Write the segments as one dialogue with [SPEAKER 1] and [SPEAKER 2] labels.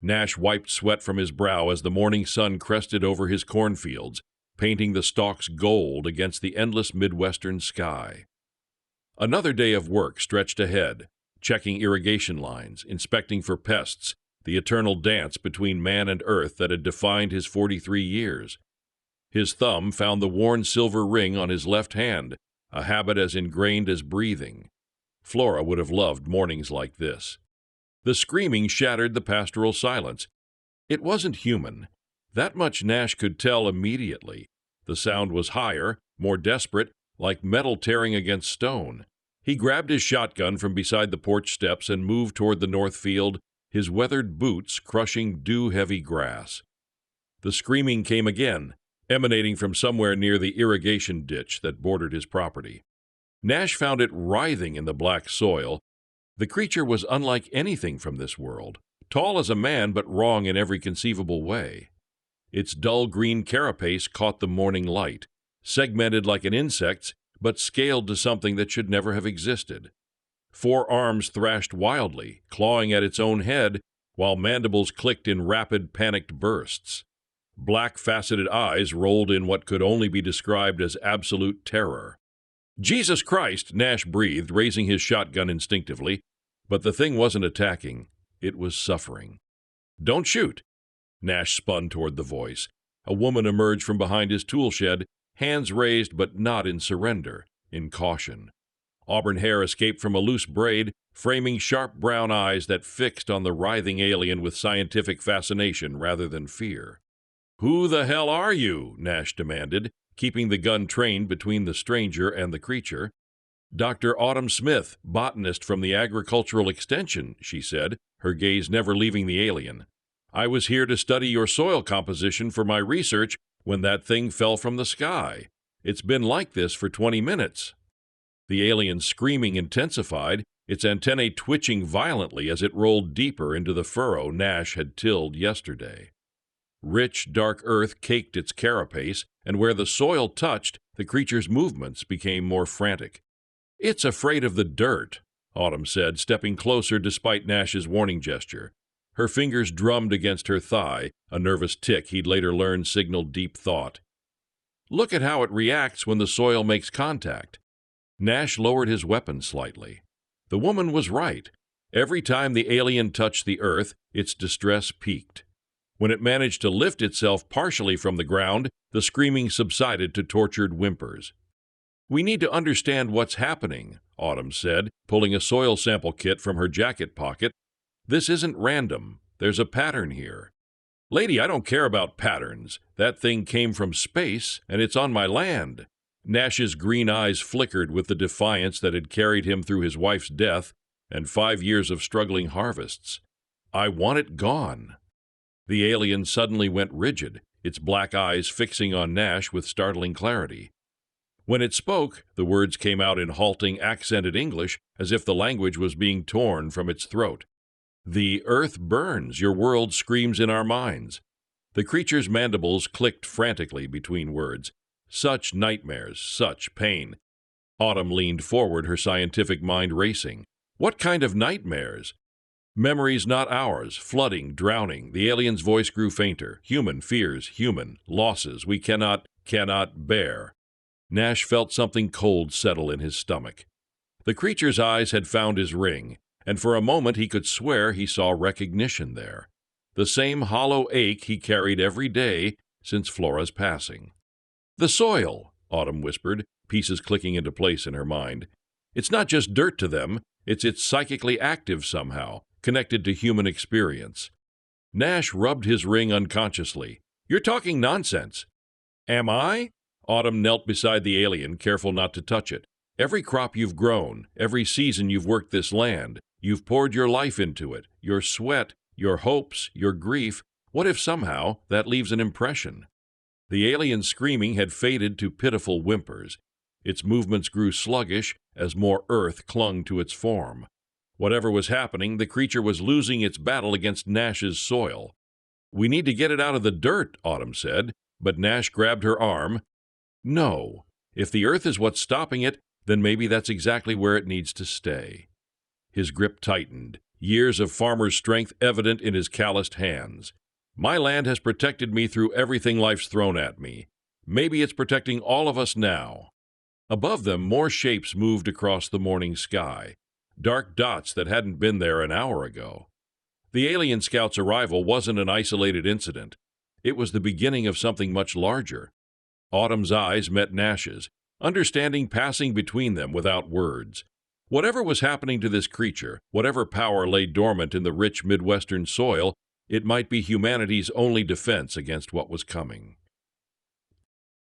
[SPEAKER 1] Nash wiped sweat from his brow as the morning sun crested over his cornfields, painting the stalks gold against the endless Midwestern sky. Another day of work stretched ahead, checking irrigation lines, inspecting for pests, the eternal dance between man and earth that had defined his 43 years. His thumb found the worn silver ring on his left hand, a habit as ingrained as breathing. Flora would have loved mornings like this. The screaming shattered the pastoral silence. It wasn't human. That much Nash could tell immediately. The sound was higher, more desperate, like metal tearing against stone. He grabbed his shotgun from beside the porch steps and moved toward the north field, his weathered boots crushing dew-heavy grass. The screaming came again, emanating from somewhere near the irrigation ditch that bordered his property. Nash found it writhing in the black soil. The creature was unlike anything from this world, tall as a man but wrong in every conceivable way. Its dull green carapace caught the morning light, segmented like an insect's, but scaled to something that should never have existed. 4 arms thrashed wildly, clawing at its own head, while mandibles clicked in rapid, panicked bursts. Black, faceted eyes rolled in what could only be described as absolute terror. "Jesus Christ!" Nash breathed, raising his shotgun instinctively. But the thing wasn't attacking. It was suffering. "Don't shoot!" Nash spun toward the voice. A woman emerged from behind his tool shed, hands raised but not in surrender, in caution. Auburn hair escaped from a loose braid, framing sharp brown eyes that fixed on the writhing alien with scientific fascination rather than fear. "Who the hell are you?" Nash demanded, keeping the gun trained between the stranger and the creature. "Dr. Autumn Smith, botanist from the Agricultural Extension," she said, her gaze never leaving the alien. "I was here to study your soil composition for my research when that thing fell from the sky. It's been like this for 20 minutes. The alien's screaming intensified, its antennae twitching violently as it rolled deeper into the furrow Nash had tilled yesterday. Rich, dark earth caked its carapace, and where the soil touched, the creature's movements became more frantic. "It's afraid of the dirt," Autumn said, stepping closer despite Nash's warning gesture. Her fingers drummed against her thigh, a nervous tick he'd later learn signaled deep thought. "Look at how it reacts when the soil makes contact." Nash lowered his weapon slightly. The woman was right. Every time the alien touched the earth, its distress peaked. When it managed to lift itself partially from the ground, the screaming subsided to tortured whimpers. "We need to understand what's happening," Autumn said, pulling a soil sample kit from her jacket pocket. "This isn't random. There's a pattern here." "Lady, I don't care about patterns. That thing came from space, and it's on my land." Nash's green eyes flickered with the defiance that had carried him through his wife's death and 5 years of struggling harvests. "I want it gone." The alien suddenly went rigid, its black eyes fixing on Nash with startling clarity. When it spoke, the words came out in halting, accented English, as if the language was being torn from its throat. "The earth burns, your world screams in our minds." The creature's mandibles clicked frantically between words. Such nightmares, such pain. Autumn leaned forward, her scientific mind racing. "What kind of nightmares?" "Memories not ours, flooding, drowning." The alien's voice grew fainter. "Human fears, human losses we cannot bear." Nash felt something cold settle in his stomach. The creature's eyes had found his ring, and for a moment he could swear he saw recognition there. The same hollow ache he carried every day since Flora's passing. "The soil," Autumn whispered, pieces clicking into place in her mind. "It's not just dirt to them, it's psychically active somehow, connected to human experience." Nash rubbed his ring unconsciously. "You're talking nonsense." "Am I?" Autumn knelt beside the alien, careful not to touch it. "Every crop you've grown, every season you've worked this land, you've poured your life into it, your sweat, your hopes, your grief. What if somehow that leaves an impression?" The alien's screaming had faded to pitiful whimpers. Its movements grew sluggish as more earth clung to its form. Whatever was happening, the creature was losing its battle against Nash's soil. "We need to get it out of the dirt," Autumn said, but Nash grabbed her arm. "No. If the earth is what's stopping it, then maybe that's exactly where it needs to stay." His grip tightened, years of farmer's strength evident in his calloused hands. My land has protected me through everything life's thrown at me. Maybe it's protecting all of us now. Above them, more shapes moved across the morning sky, dark dots that hadn't been there an hour ago. The alien scouts' arrival wasn't an isolated incident. It was the beginning of something much larger. Autumn's eyes met Nash's, understanding passing between them without words. Whatever was happening to this creature, whatever power lay dormant in the rich Midwestern soil, it might be humanity's only defense against what was coming.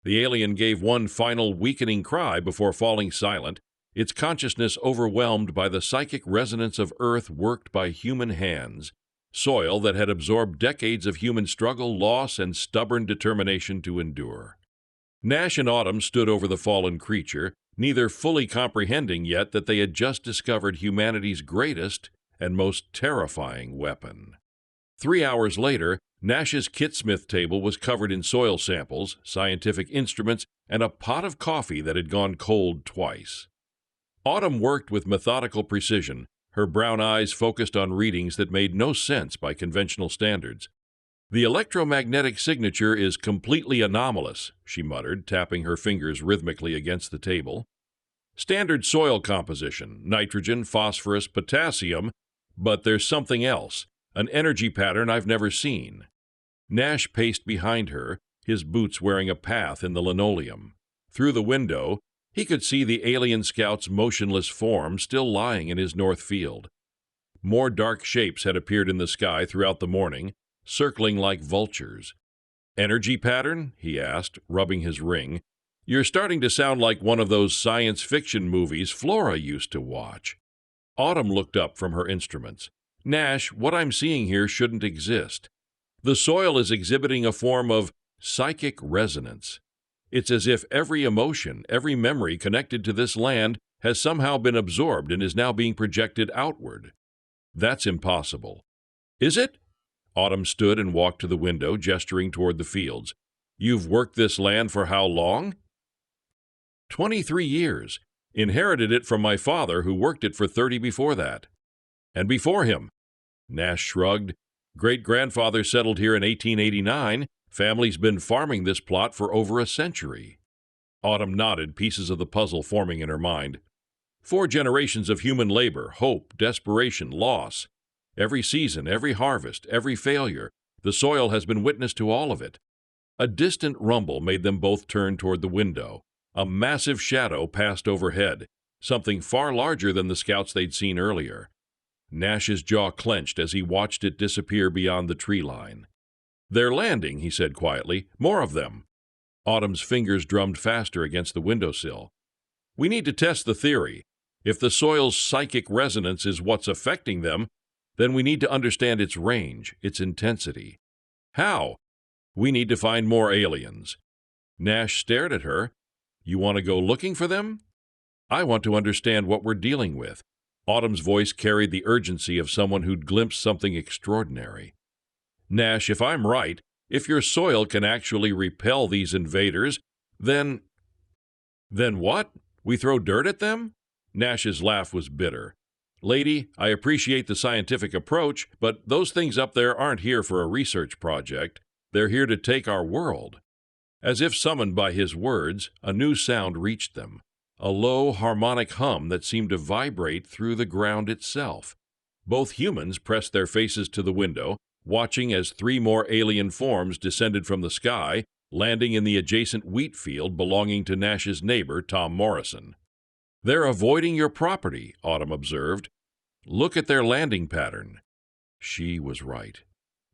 [SPEAKER 1] The alien gave one final weakening cry before falling silent, its consciousness overwhelmed by the psychic resonance of earth worked by human hands, soil that had absorbed decades of human struggle, loss, and stubborn determination to endure. Nash and Autumn stood over the fallen creature, neither fully comprehending yet that they had just discovered humanity's greatest and most terrifying weapon. 3 hours later, Nash's Kitsmith table was covered in soil samples, scientific instruments, and a pot of coffee that had gone cold twice. Autumn worked with methodical precision, her brown eyes focused on readings that made no sense by conventional standards. "The electromagnetic signature is completely anomalous," she muttered, tapping her fingers rhythmically against the table. "Standard soil composition, nitrogen, phosphorus, potassium, but there's something else, an energy pattern I've never seen." Nash paced behind her, his boots wearing a path in the linoleum. Through the window, he could see the alien scout's motionless form still lying in his north field. More dark shapes had appeared in the sky throughout the morning, circling like vultures. "Energy pattern?" he asked, rubbing his ring. "You're starting to sound like one of those science fiction movies Flora used to watch." Autumn looked up from her instruments. "Nash, what I'm seeing here shouldn't exist. The soil is exhibiting a form of psychic resonance. It's as if every emotion, every memory connected to this land has somehow been absorbed and is now being projected outward. That's impossible." "Is it?" Autumn stood and walked to the window, gesturing toward the fields. "You've worked this land for how long?" 23 years. Inherited it from my father, who worked it for 30 before that." "And before him?" Nash shrugged. "Great-grandfather settled here in 1889. Family's been farming this plot for over a century." Autumn nodded, pieces of the puzzle forming in her mind. 4 generations of human labor, hope, desperation, loss. Every season, every harvest, every failure, the soil has been witness to all of it." A distant rumble made them both turn toward the window. A massive shadow passed overhead, something far larger than the scouts they'd seen earlier. Nash's jaw clenched as he watched it disappear beyond the tree line. "They're landing," he said quietly. "More of them." Autumn's fingers drummed faster against the windowsill. "We need to test the theory. If the soil's psychic resonance is what's affecting them, then we need to understand its range, its intensity." "How?" "We need to find more aliens." Nash stared at her. "You want to go looking for them?" "I want to understand what we're dealing with." Autumn's voice carried the urgency of someone who'd glimpsed something extraordinary. "Nash, if I'm right, if your soil can actually repel these invaders, then—" "Then what? We throw dirt at them?" Nash's laugh was bitter. "Lady, I appreciate the scientific approach, but those things up there aren't here for a research project. They're here to take our world." As if summoned by his words, a new sound reached them, a low harmonic hum that seemed to vibrate through the ground itself. Both humans pressed their faces to the window, watching as 3 more alien forms descended from the sky, landing in the adjacent wheat field belonging to Nash's neighbor, Tom Morrison. "They're avoiding your property," Autumn observed. "Look at their landing pattern." She was right.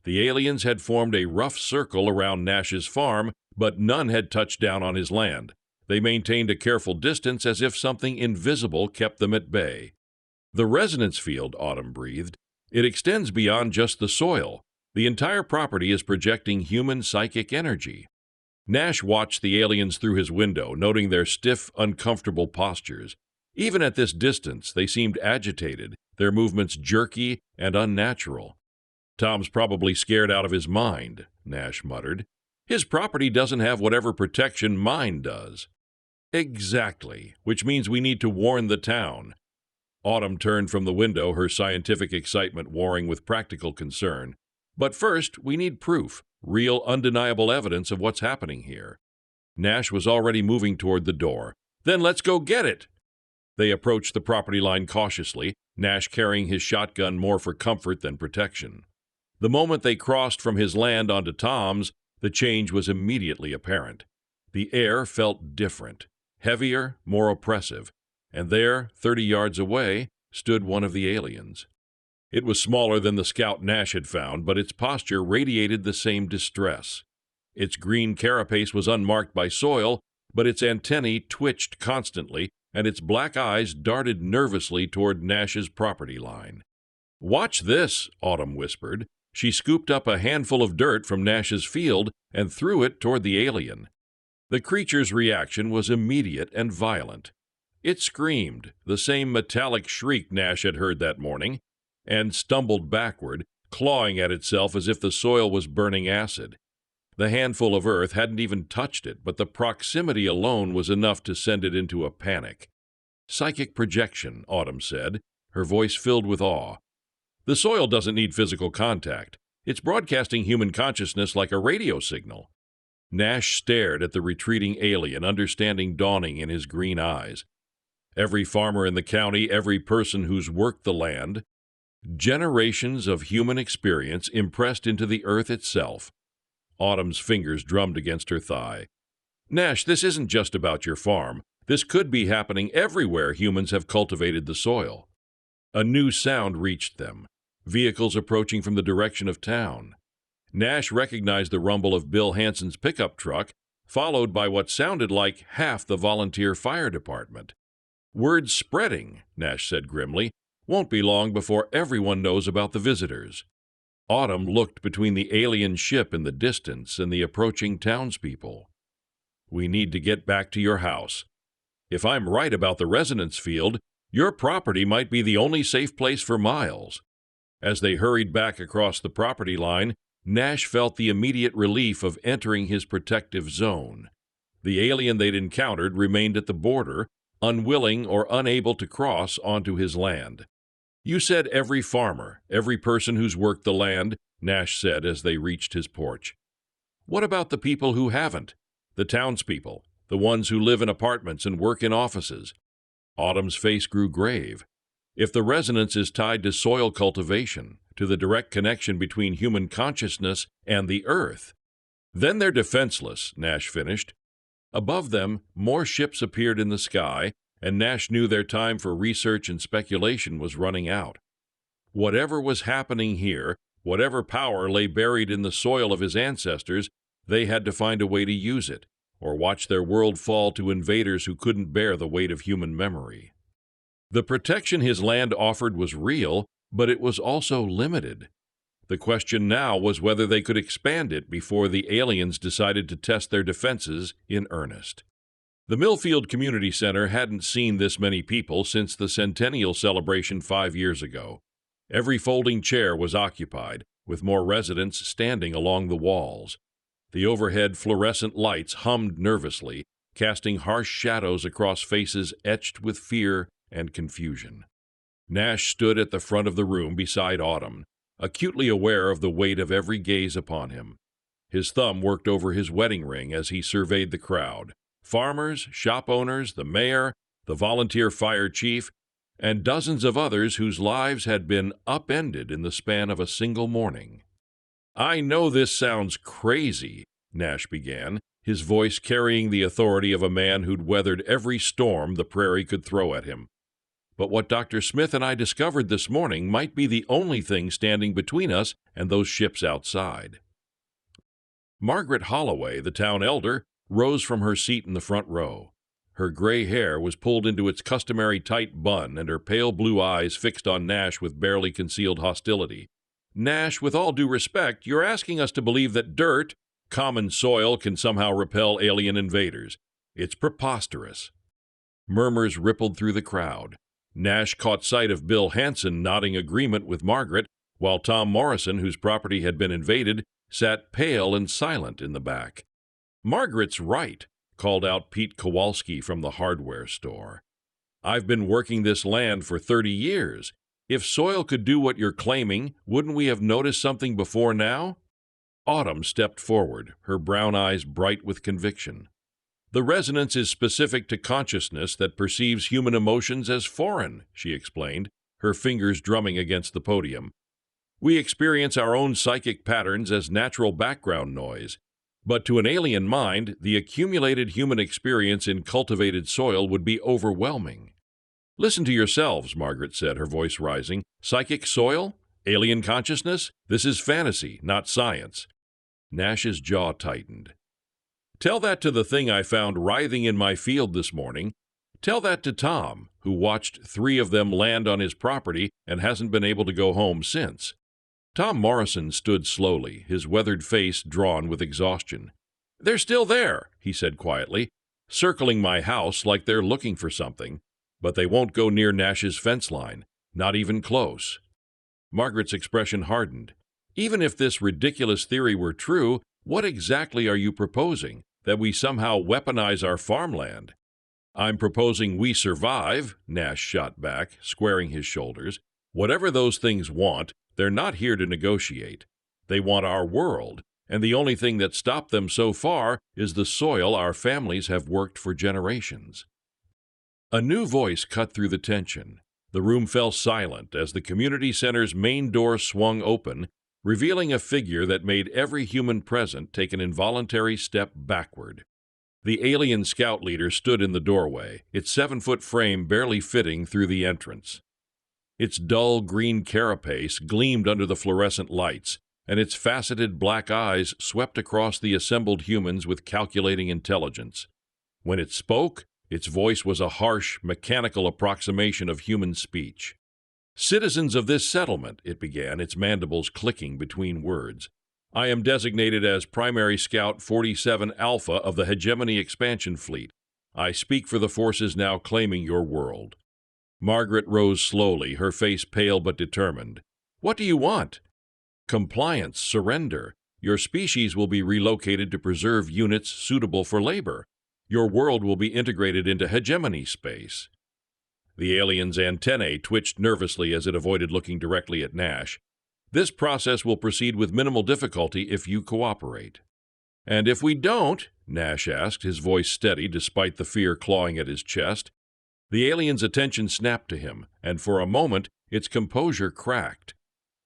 [SPEAKER 1] The aliens had formed a rough circle around Nash's farm, but none had touched down on his land. They maintained a careful distance as if something invisible kept them at bay. "The resonance field," Autumn breathed. "It extends beyond just the soil. The entire property is projecting human psychic energy." Nash watched the aliens through his window, noting their stiff, uncomfortable postures. Even at this distance, they seemed agitated, their movements jerky and unnatural. "Tom's probably scared out of his mind," Nash muttered. "His property doesn't have whatever protection mine does." "Exactly, which means we need to warn the town." Autumn turned from the window, her scientific excitement warring with practical concern. But first, we need proof, real, undeniable evidence of what's happening here. Nash was already moving toward the door. Then let's go get it! They approached the property line cautiously, Nash carrying his shotgun more for comfort than protection. The moment they crossed from his land onto Tom's, the change was immediately apparent. The air felt different, heavier, more oppressive, and there, 30 yards away, stood one of the aliens. It was smaller than the scout Nash had found, but its posture radiated the same distress. Its green carapace was unmarked by soil, but its antennae twitched constantly, and its black eyes darted nervously toward Nash's property line. "Watch this," Autumn whispered. She scooped up a handful of dirt from Nash's field and threw it toward the alien. The creature's reaction was immediate and violent. It screamed, the same metallic shriek Nash had heard that morning, and stumbled backward, clawing at itself as if the soil was burning acid. The handful of earth hadn't even touched it, but the proximity alone was enough to send it into a panic. "Psychic projection," Autumn said, her voice filled with awe. "The soil doesn't need physical contact. It's broadcasting human consciousness like a radio signal." Nash stared at the retreating alien, understanding dawning in his green eyes. Every farmer in the county, every person who's worked the land, generations of human experience impressed into the earth itself. Autumn's fingers drummed against her thigh. "Nash, this isn't just about your farm. This could be happening everywhere humans have cultivated the soil." A new sound reached them, vehicles approaching from the direction of town. Nash recognized the rumble of Bill Hanson's pickup truck, followed by what sounded like half the volunteer fire department. "Word's spreading," Nash said grimly. "Won't be long before everyone knows about the visitors." Autumn looked between the alien ship in the distance and the approaching townspeople. "We need to get back to your house. If I'm right about the resonance field, your property might be the only safe place for miles." As they hurried back across the property line, Nash felt the immediate relief of entering his protective zone. The alien they'd encountered remained at the border, unwilling or unable to cross onto his land. "You said every farmer, every person who's worked the land," Nash said as they reached his porch. "What about the people who haven't? The townspeople, the ones who live in apartments and work in offices?" Autumn's face grew grave. "If the resonance is tied to soil cultivation, to the direct connection between human consciousness and the earth, then they're defenseless," Nash finished. Above them, more ships appeared in the sky, and Nash knew their time for research and speculation was running out. Whatever was happening here, whatever power lay buried in the soil of his ancestors, they had to find a way to use it, or watch their world fall to invaders who couldn't bear the weight of human memory. The protection his land offered was real, but it was also limited. The question now was whether they could expand it before the aliens decided to test their defenses in earnest. The Millfield Community Center hadn't seen this many people since the centennial celebration 5 years ago. Every folding chair was occupied, with more residents standing along the walls. The overhead fluorescent lights hummed nervously, casting harsh shadows across faces etched with fear and confusion. Nash stood at the front of the room beside Autumn, acutely aware of the weight of every gaze upon him. His thumb worked over his wedding ring as he surveyed the crowd. Farmers, shop owners, the mayor, the volunteer fire chief, and dozens of others whose lives had been upended in the span of a single morning. "I know this sounds crazy," Nash began, his voice carrying the authority of a man who'd weathered every storm the prairie could throw at him. "But what Dr. Smith and I discovered this morning might be the only thing standing between us and those ships outside." Margaret Holloway, the town elder, rose from her seat in the front row. Her gray hair was pulled into its customary tight bun, and her pale blue eyes fixed on Nash with barely concealed hostility. "Nash, with all due respect, you're asking us to believe that dirt, common soil, can somehow repel alien invaders. It's preposterous." Murmurs rippled through the crowd. Nash caught sight of Bill Hanson nodding agreement with Margaret, while Tom Morrison, whose property had been invaded, sat pale and silent in the back. "Margaret's right," called out Pete Kowalski from the hardware store. I've been working this land for 30 years. If soil could do what you're claiming, wouldn't we have noticed something before now? Autumn stepped forward, her brown eyes bright with conviction. The resonance is specific to consciousness that perceives human emotions as foreign, she explained, her fingers drumming against the podium. We experience our own psychic patterns as natural background noise, but to an alien mind, the accumulated human experience in cultivated soil would be overwhelming. Listen to yourselves, Margaret said, her voice rising. Psychic soil? Alien consciousness? This is fantasy, not science. Nash's jaw tightened. Tell that to the thing I found writhing in my field this morning. Tell that to Tom, who watched 3 of them land on his property and hasn't been able to go home since. Tom Morrison stood slowly, his weathered face drawn with exhaustion. They're still there, he said quietly, circling my house like they're looking for something, but they won't go near Nash's fence line, not even close. Margaret's expression hardened. Even if this ridiculous theory were true, what exactly are you proposing? That we somehow weaponize our farmland? I'm proposing we survive, Nash shot back, squaring his shoulders. Whatever those things want, they're not here to negotiate. They want our world, and the only thing that stopped them so far is the soil our families have worked for generations. A new voice cut through the tension. The room fell silent as the community center's main door swung open, revealing a figure that made every human present take an involuntary step backward. The alien scout leader stood in the doorway, its 7-foot frame barely fitting through the entrance. Its dull green carapace gleamed under the fluorescent lights, and its faceted black eyes swept across the assembled humans with calculating intelligence. When it spoke, its voice was a harsh, mechanical approximation of human speech. Citizens of this settlement, it began, its mandibles clicking between words. I am designated as Primary Scout 47 Alpha of the Hegemony Expansion Fleet. I speak for the forces now claiming your world. Margaret rose slowly, her face pale but determined. What do you want? Compliance, surrender. Your species will be relocated to preserve units suitable for labor. Your world will be integrated into hegemony space. The alien's antennae twitched nervously as it avoided looking directly at Nash. This process will proceed with minimal difficulty if you cooperate. And if we don't? Nash asked, his voice steady despite the fear clawing at his chest. The alien's attention snapped to him, and for a moment its composure cracked.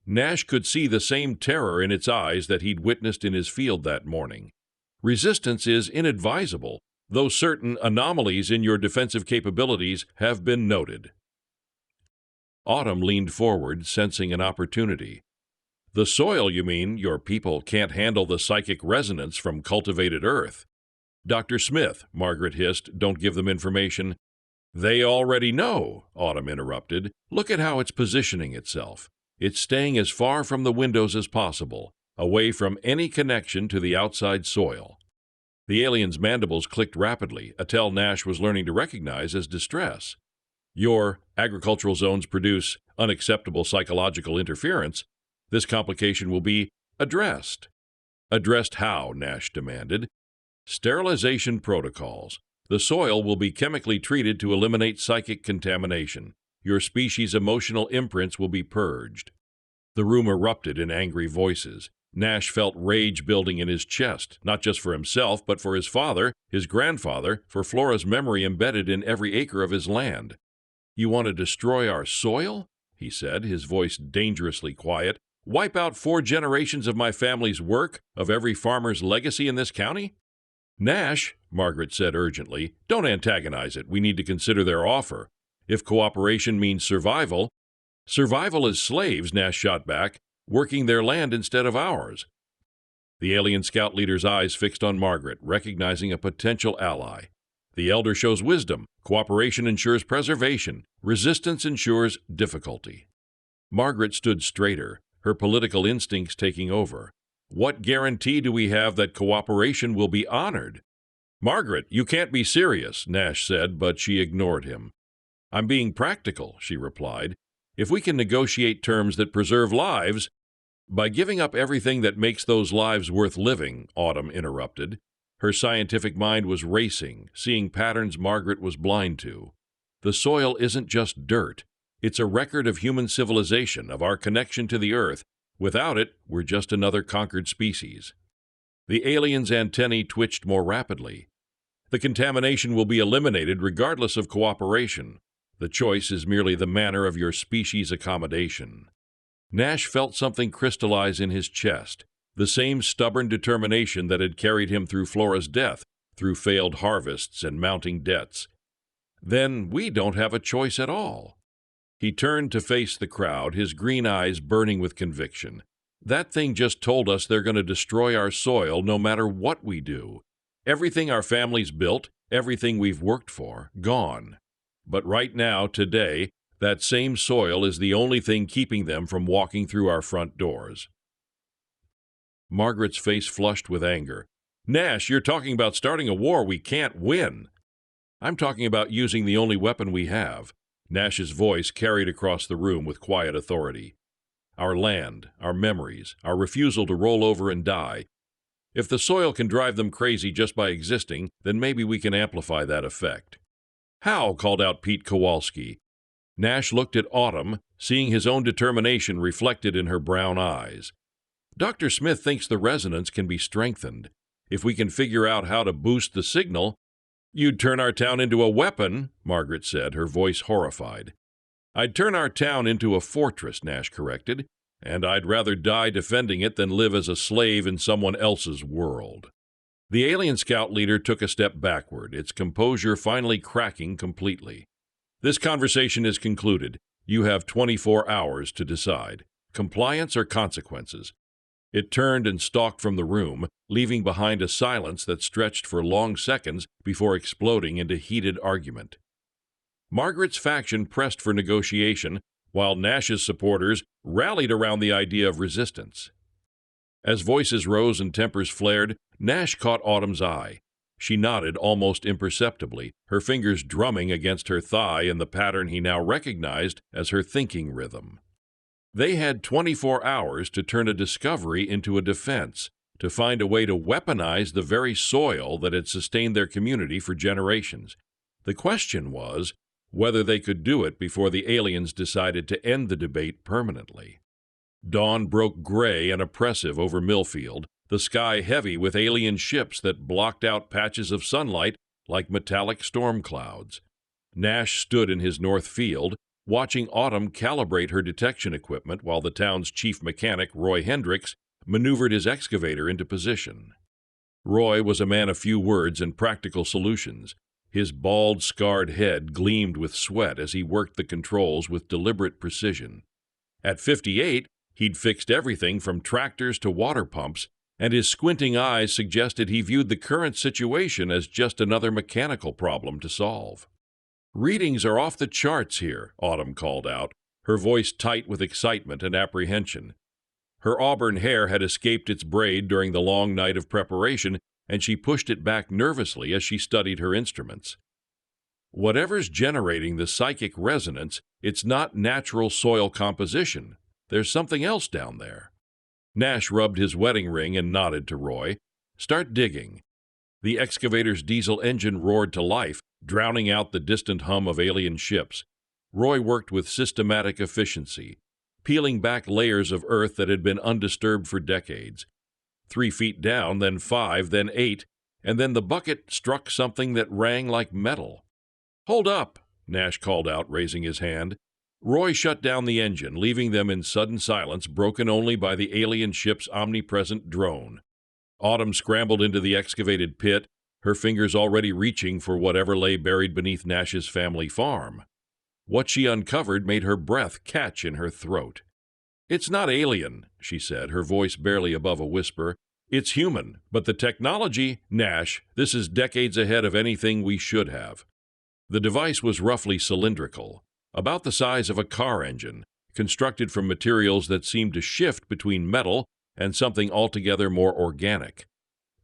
[SPEAKER 1] Nash could see the same terror in its eyes that he'd witnessed in his field that morning. Resistance is inadvisable, though certain anomalies in your defensive capabilities have been noted. Autumn leaned forward, sensing an opportunity. The soil, you mean? Your people can't handle the psychic resonance from cultivated earth. Dr. Smith, Margaret hissed, don't give them information. They already know, Autumn interrupted. Look at how it's positioning itself. It's staying as far from the windows as possible, away from any connection to the outside soil. The alien's mandibles clicked rapidly, a tell Nash was learning to recognize as distress. Your agricultural zones produce unacceptable psychological interference. This complication will be addressed. Addressed how? Nash demanded. Sterilization protocols. The soil will be chemically treated to eliminate psychic contamination. Your species' emotional imprints will be purged. The room erupted in angry voices. Nash felt rage building in his chest, not just for himself, but for his father, his grandfather, for Flora's memory embedded in every acre of his land. You want to destroy our soil? He said, his voice dangerously quiet. Wipe out 4 generations of my family's work, of every farmer's legacy in this county? Nash, Margaret said urgently, don't antagonize it. We need to consider their offer. If cooperation means survival as slaves, Nash shot back, working their land instead of ours. The alien scout leader's eyes fixed on Margaret, recognizing a potential ally. The elder shows wisdom. Cooperation ensures preservation. Resistance ensures difficulty. Margaret stood straighter, her political instincts taking over. What guarantee do we have that cooperation will be honored? Margaret, you can't be serious, Nash said, but she ignored him. I'm being practical, she replied. If we can negotiate terms that preserve lives, by giving up everything that makes those lives worth living, Autumn interrupted. Her scientific mind was racing, seeing patterns Margaret was blind to. The soil isn't just dirt. It's a record of human civilization, of our connection to the Earth. Without it, we're just another conquered species. The aliens' antennae twitched more rapidly. The contamination will be eliminated regardless of cooperation. The choice is merely the manner of your species' accommodation. Nash felt something crystallize in his chest, the same stubborn determination that had carried him through Flora's death, through failed harvests and mounting debts. Then we don't have a choice at all. He turned to face the crowd, his green eyes burning with conviction. That thing just told us they're going to destroy our soil no matter what we do. Everything our family's built, everything we've worked for, gone. But right now, today, that same soil is the only thing keeping them from walking through our front doors. Margaret's face flushed with anger. Nash, you're talking about starting a war we can't win. I'm talking about using the only weapon we have. Nash's voice carried across the room with quiet authority. Our land, our memories, our refusal to roll over and die. If the soil can drive them crazy just by existing, then maybe we can amplify that effect. How? Called out Pete Kowalski. Nash looked at Autumn, seeing his own determination reflected in her brown eyes. Dr. Smith thinks the resonance can be strengthened. If we can figure out how to boost the signal, you'd turn our town into a weapon, Margaret said, her voice horrified. I'd turn our town into a fortress, Nash corrected, and I'd rather die defending it than live as a slave in someone else's world. The alien scout leader took a step backward, its composure finally cracking completely. This conversation is concluded. You have 24 hours to decide. Compliance or consequences? It turned and stalked from the room, leaving behind a silence that stretched for long seconds before exploding into heated argument. Margaret's faction pressed for negotiation, while Nash's supporters rallied around the idea of resistance. As voices rose and tempers flared, Nash caught Autumn's eye. She nodded almost imperceptibly, her fingers drumming against her thigh in the pattern he now recognized as her thinking rhythm. They had 24 hours to turn a discovery into a defense, to find a way to weaponize the very soil that had sustained their community for generations. The question was whether they could do it before the aliens decided to end the debate permanently. Dawn broke gray and oppressive over Millfield, the sky heavy with alien ships that blocked out patches of sunlight like metallic storm clouds. Nash stood in his north field, watching Autumn calibrate her detection equipment while the town's chief mechanic, Roy Hendricks, maneuvered his excavator into position. Roy was a man of few words and practical solutions. His bald, scarred head gleamed with sweat as he worked the controls with deliberate precision. At 58, he'd fixed everything from tractors to water pumps, and his squinting eyes suggested he viewed the current situation as just another mechanical problem to solve. Readings are off the charts here, Autumn called out, her voice tight with excitement and apprehension. Her auburn hair had escaped its braid during the long night of preparation, and she pushed it back nervously as she studied her instruments. Whatever's generating the psychic resonance, it's not natural soil composition. There's something else down there. Nash rubbed his wedding ring and nodded to Roy. Start digging. The excavator's diesel engine roared to life, drowning out the distant hum of alien ships. Roy worked with systematic efficiency, peeling back layers of earth that had been undisturbed for decades. 3 feet down, then 5, then 8, and then the bucket struck something that rang like metal. Hold up, Nash called out, raising his hand. Roy shut down the engine, leaving them in sudden silence, broken only by the alien ship's omnipresent drone. Autumn scrambled into the excavated pit, her fingers already reaching for whatever lay buried beneath Nash's family farm. What she uncovered made her breath catch in her throat. It's not alien, she said, her voice barely above a whisper. It's human, but the technology, Nash, this is decades ahead of anything we should have. The device was roughly cylindrical, about the size of a car engine, constructed from materials that seemed to shift between metal and something altogether more organic.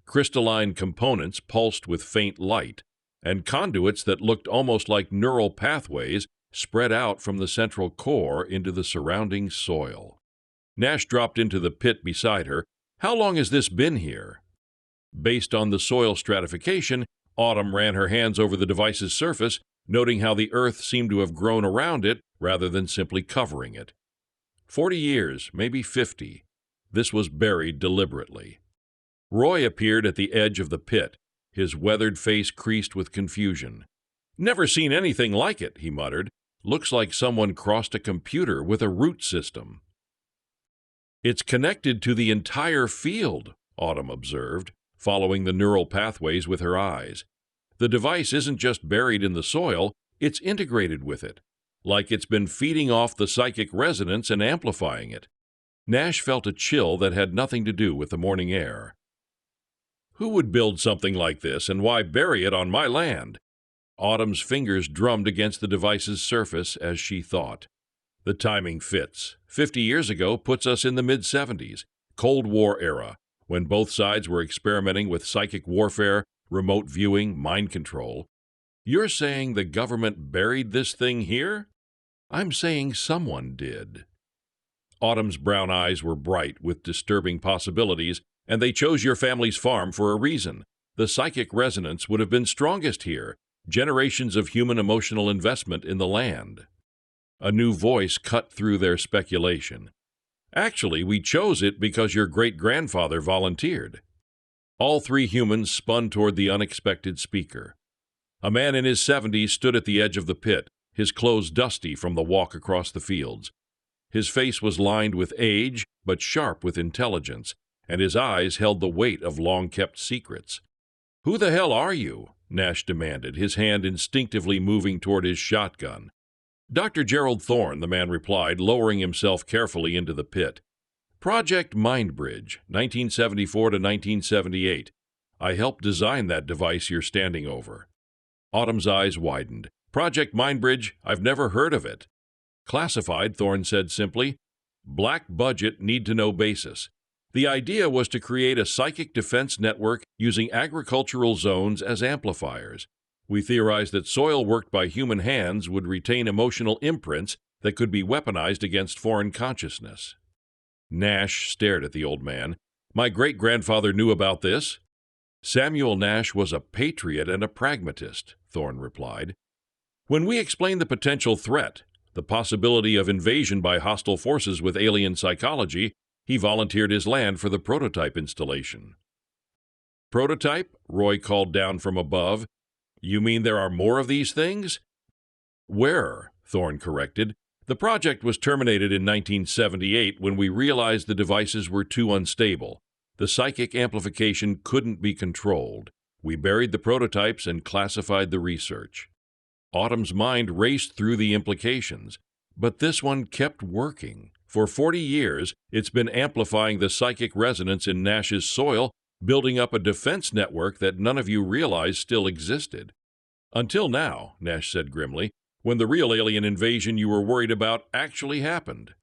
[SPEAKER 1] Crystalline components pulsed with faint light, and conduits that looked almost like neural pathways spread out from the central core into the surrounding soil. Nash dropped into the pit beside her. How long has this been here? Based on the soil stratification, Autumn ran her hands over the device's surface, noting how the Earth seemed to have grown around it rather than simply covering it. 40 years, maybe 50. This was buried deliberately. Roy appeared at the edge of the pit, his weathered face creased with confusion. "Never seen anything like it," he muttered. "Looks like someone crossed a computer with a root system." "It's connected to the entire field," Autumn observed, following the neural pathways with her eyes. "The device isn't just buried in the soil, it's integrated with it, like it's been feeding off the psychic resonance and amplifying it." Nash felt a chill that had nothing to do with the morning air. "Who would build something like this, and why bury it on my land?" Autumn's fingers drummed against the device's surface as she thought. "The timing fits. 50 years ago puts us in the mid-70s, Cold War era, when both sides were experimenting with psychic warfare, remote viewing, mind control. You're saying the government buried this thing here?" "I'm saying someone did." Autumn's brown eyes were bright with disturbing possibilities, and they chose your family's farm for a reason. The psychic resonance would have been strongest here. Generations of human emotional investment in the land. A new voice cut through their speculation. "Actually, we chose it because your great-grandfather volunteered." All three humans spun toward the unexpected speaker. A man in his 70s stood at the edge of the pit, his clothes dusty from the walk across the fields. His face was lined with age, but sharp with intelligence, and his eyes held the weight of long-kept secrets. "Who the hell are you?" Nash demanded, his hand instinctively moving toward his shotgun. "Dr. Gerald Thorne," the man replied, lowering himself carefully into the pit. "Project Mindbridge, 1974 to 1978. I helped design that device you're standing over." Autumn's eyes widened. "Project Mindbridge? I've never heard of it." "Classified," Thorne said simply. "Black budget, need-to-know basis. The idea was to create a psychic defense network using agricultural zones as amplifiers. We theorized that soil worked by human hands would retain emotional imprints that could be weaponized against foreign consciousness." Nash stared at the old man. "My great-grandfather knew about this?" "Samuel Nash was a patriot and a pragmatist," Thorne replied. "When we explained the potential threat, the possibility of invasion by hostile forces with alien psychology, he volunteered his land for the prototype installation." "Prototype?" Roy called down from above. "You mean there are more of these things?" "Wearer," Thorne corrected. "The project was terminated in 1978 when we realized the devices were too unstable. The psychic amplification couldn't be controlled. We buried the prototypes and classified the research." Autumn's mind raced through the implications, but this one kept working. For 40 years, it's been amplifying the psychic resonance in Nash's soil, building up a defense network that none of you realized still existed. "Until now," Nash said grimly, "when the real alien invasion you were worried about actually happened."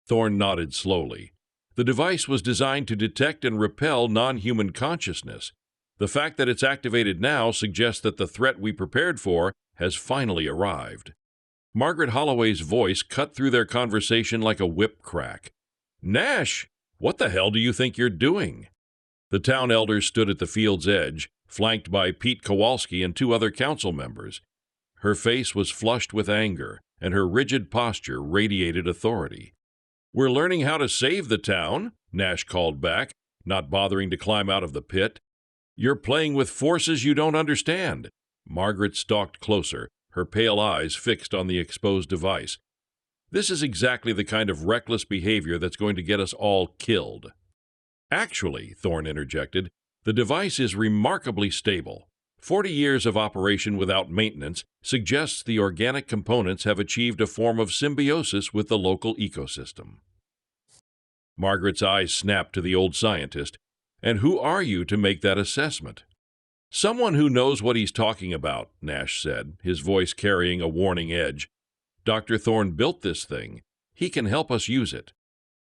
[SPEAKER 1] Thorne nodded slowly. "The device was designed to detect and repel non-human consciousness. The fact that it's activated now suggests that the threat we prepared for has finally arrived." Margaret Holloway's voice cut through their conversation like a whip crack. "Nash, what the hell do you think you're doing?" The town elders stood at the field's edge, flanked by Pete Kowalski and 2 other council members. Her face was flushed with anger, and her rigid posture radiated authority. "We're learning how to save the town," Nash called back, not bothering to climb out of the pit. "You're playing with forces you don't understand." Margaret stalked closer, her pale eyes fixed on the exposed device. "This is exactly the kind of reckless behavior that's going to get us all killed." "Actually," Thorne interjected, "the device is remarkably stable. 40 years of operation without maintenance suggests the organic components have achieved a form of symbiosis with the local ecosystem." Margaret's eyes snapped to the old scientist. "And who are you to make that assessment?" "Someone who knows what he's talking about," Nash said, his voice carrying a warning edge. "Dr. Thorne built this thing. He can help us use it."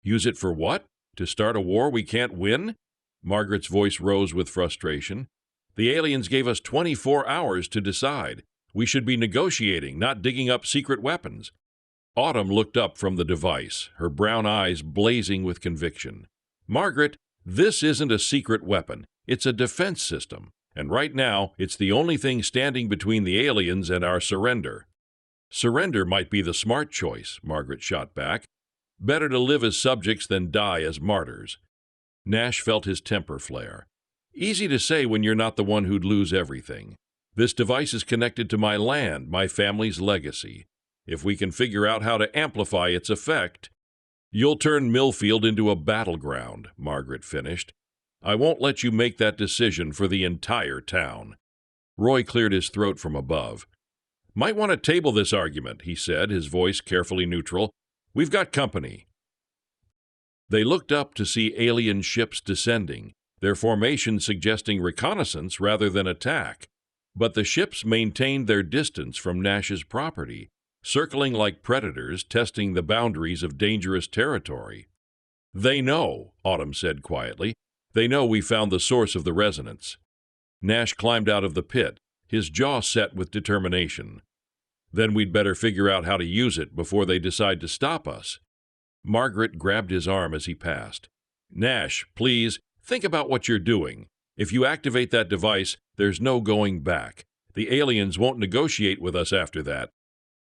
[SPEAKER 1] "Use it for what? To start a war we can't win?" Margaret's voice rose with frustration. "The aliens gave us 24 hours to decide. We should be negotiating, not digging up secret weapons." Autumn looked up from the device, her brown eyes blazing with conviction. "Margaret, this isn't a secret weapon. It's a defense system. And right now, it's the only thing standing between the aliens and our surrender." "Surrender might be the smart choice," Margaret shot back. "Better to live as subjects than die as martyrs." Nash felt his temper flare. "Easy to say when you're not the one who'd lose everything. This device is connected to my land, my family's legacy. If we can figure out how to amplify its effect—" "You'll turn Millfield into a battleground," Margaret finished. "I won't let you make that decision for the entire town." Roy cleared his throat from above. "Might want to table this argument," he said, his voice carefully neutral. "We've got company." They looked up to see alien ships descending, their formation suggesting reconnaissance rather than attack. But the ships maintained their distance from Nash's property, circling like predators, testing the boundaries of dangerous territory. "They know," Autumn said quietly. "They know we found the source of the resonance." Nash climbed out of the pit, his jaw set with determination. "Then we'd better figure out how to use it before they decide to stop us." Margaret grabbed his arm as he passed. "Nash, please, think about what you're doing. If you activate that device, there's no going back. The aliens won't negotiate with us after that."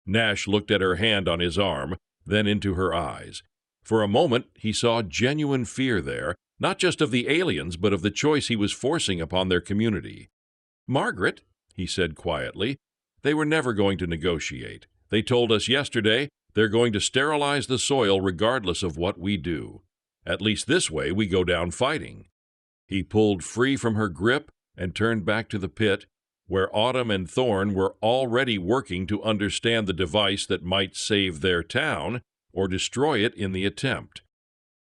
[SPEAKER 1] Nash looked at her hand on his arm, then into her eyes. For a moment, he saw genuine fear there, not just of the aliens, but of the choice he was forcing upon their community. "Margaret," he said quietly, "they were never going to negotiate. They told us yesterday they're going to sterilize the soil regardless of what we do. At least this way we go down fighting." He pulled free from her grip and turned back to the pit, where Autumn and Thorn were already working to understand the device that might save their town or destroy it in the attempt.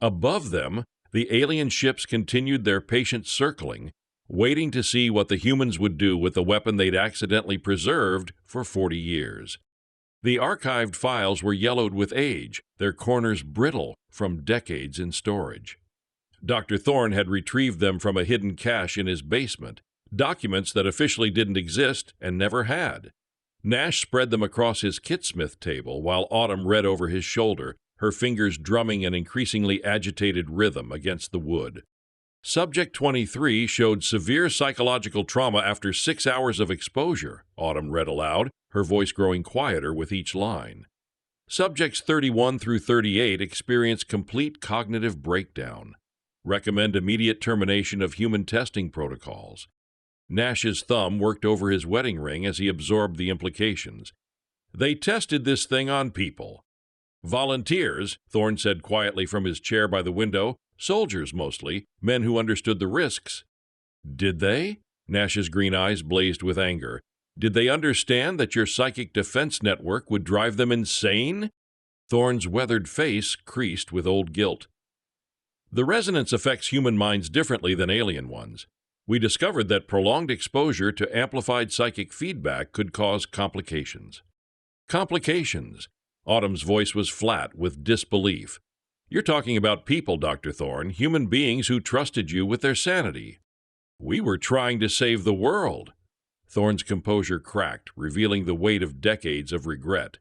[SPEAKER 1] Above them, the alien ships continued their patient circling, waiting to see what the humans would do with the weapon they'd accidentally preserved for 40 years. The archived files were yellowed with age, their corners brittle from decades in storage. Dr. Thorne had retrieved them from a hidden cache in his basement, documents that officially didn't exist and never had. Nash spread them across his kitsmith table while Autumn read over his shoulder, her fingers drumming an increasingly agitated rhythm against the wood. "Subject 23 showed severe psychological trauma after 6 hours of exposure," Autumn read aloud, her voice growing quieter with each line. "Subjects 31 through 38 experienced complete cognitive breakdown. Recommend immediate termination of human testing protocols." Nash's thumb worked over his wedding ring as he absorbed the implications. "They tested this thing on people." "Volunteers," Thorne said quietly from his chair by the window. "Soldiers, mostly, men who understood the risks." "Did they?" Nash's green eyes blazed with anger. "Did they understand that your psychic defense network would drive them insane?" Thorne's weathered face creased with old guilt. "The resonance affects human minds differently than alien ones. We discovered that prolonged exposure to amplified psychic feedback could cause complications." "Complications?" Autumn's voice was flat with disbelief. "You're talking about people, Dr. Thorne, human beings who trusted you with their sanity." "We were trying to save the world." Thorne's composure cracked, revealing the weight of decades of regret.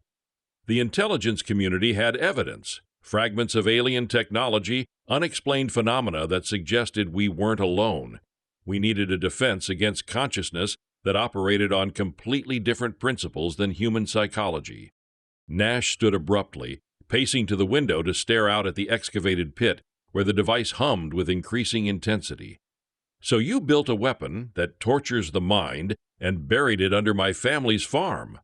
[SPEAKER 1] "The intelligence community had evidence, fragments of alien technology, unexplained phenomena that suggested we weren't alone. We needed a defense against consciousness that operated on completely different principles than human psychology." Nash stood abruptly, pacing to the window to stare out at the excavated pit, where the device hummed with increasing intensity. "So you built a weapon that tortures the mind and buried it under my family's farm."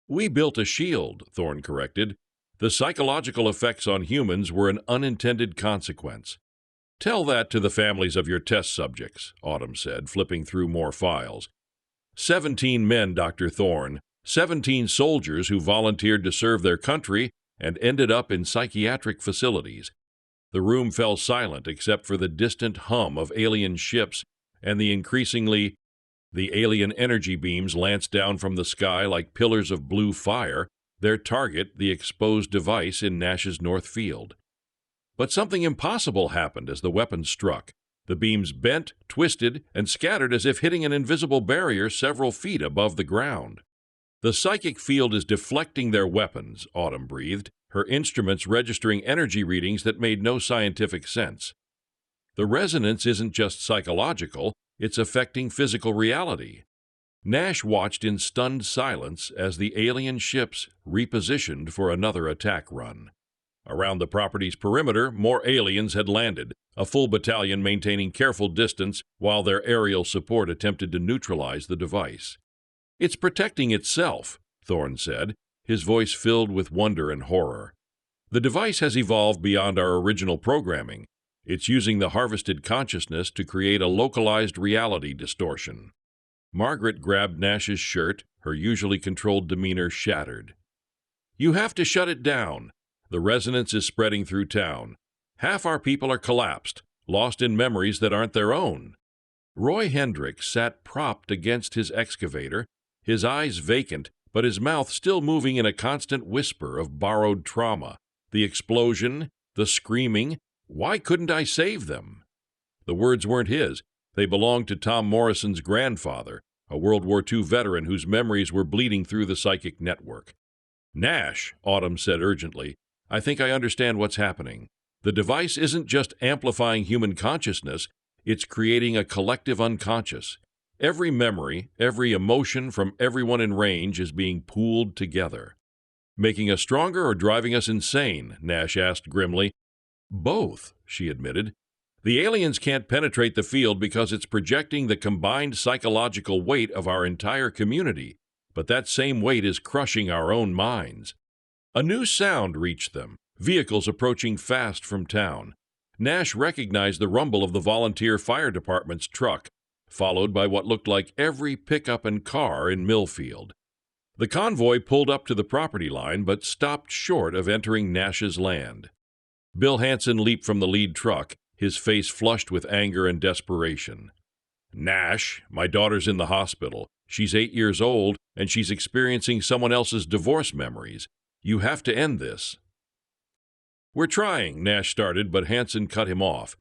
[SPEAKER 1] "We built a shield," Thorne corrected. "The psychological effects on humans were an unintended consequence." "Tell that to the families of your test subjects," Autumn said, flipping through more files. 17 men, Dr. Thorne. 17 soldiers who volunteered to serve their country and ended up in psychiatric facilities. The room fell silent except for the distant hum of alien ships and the alien energy beams lanced down from the sky like pillars of blue fire, their target the exposed device in Nash's north field. But something impossible happened as the weapon struck. The beams bent, twisted, and scattered as if hitting an invisible barrier several feet above the ground. "The psychic field is deflecting their weapons," Autumn breathed, her instruments registering energy readings that made no scientific sense. "The resonance isn't just psychological, It's affecting physical reality. Nash watched in stunned silence as the alien ships repositioned for another attack run. Around the property's perimeter, more aliens had landed, a full battalion maintaining careful distance while their aerial support attempted to neutralize the device. "It's protecting itself," Thorne said, his voice filled with wonder and horror. "The device has evolved beyond our original programming. It's using the harvested consciousness to create a localized reality distortion." Margaret grabbed Nash's shirt, her usually controlled demeanor shattered. "You have to shut it down. The resonance is spreading through town. Half our people are collapsed, lost in memories that aren't their own." Roy Hendricks sat propped against his excavator, his eyes vacant, but his mouth still moving in a constant whisper of borrowed trauma. The explosion, the screaming, "Why couldn't I save them?" The words weren't his. They belonged to Tom Morrison's grandfather, a World War II veteran whose memories were bleeding through the psychic network. "Nash," Autumn said urgently, "I think I understand what's happening. The device isn't just amplifying human consciousness, it's creating a collective unconscious. Every memory, every emotion from everyone in range is being pooled together." "Making us stronger or driving us insane?" Nash asked grimly. "Both," she admitted. "The aliens can't penetrate the field because it's projecting the combined psychological weight of our entire community, but that same weight is crushing our own minds." A new sound reached them, vehicles approaching fast from town. Nash recognized the rumble of the volunteer fire department's truck, followed by what looked like every pickup and car in Millfield. The convoy pulled up to the property line but stopped short of entering Nash's land. Bill Hansen leaped from the lead truck, his face flushed with anger and desperation. "Nash, my daughter's in the hospital. She's 8 years old, and she's experiencing someone else's divorce memories. You have to end this." "We're trying," Nash started, but Hansen cut him off.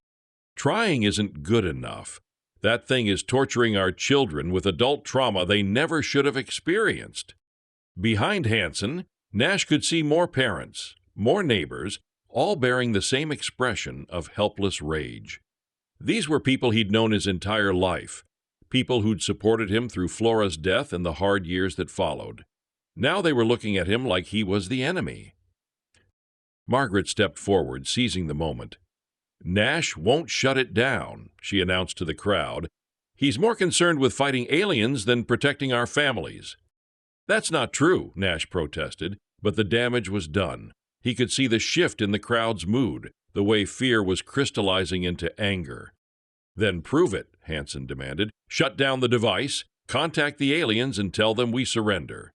[SPEAKER 1] "Trying isn't good enough. That thing is torturing our children with adult trauma they never should have experienced." Behind Hansen, Nash could see more parents, more neighbors, all bearing the same expression of helpless rage. These were people he'd known his entire life, people who'd supported him through Flora's death and the hard years that followed. Now they were looking at him like he was the enemy. Margaret stepped forward, seizing the moment. "Nash won't shut it down," she announced to the crowd. "He's more concerned with fighting aliens than protecting our families." "That's not true," Nash protested, but the damage was done. He could see the shift in the crowd's mood, the way fear was crystallizing into anger. "Then prove it," Hansen demanded. "Shut down the device, contact the aliens, and tell them we surrender."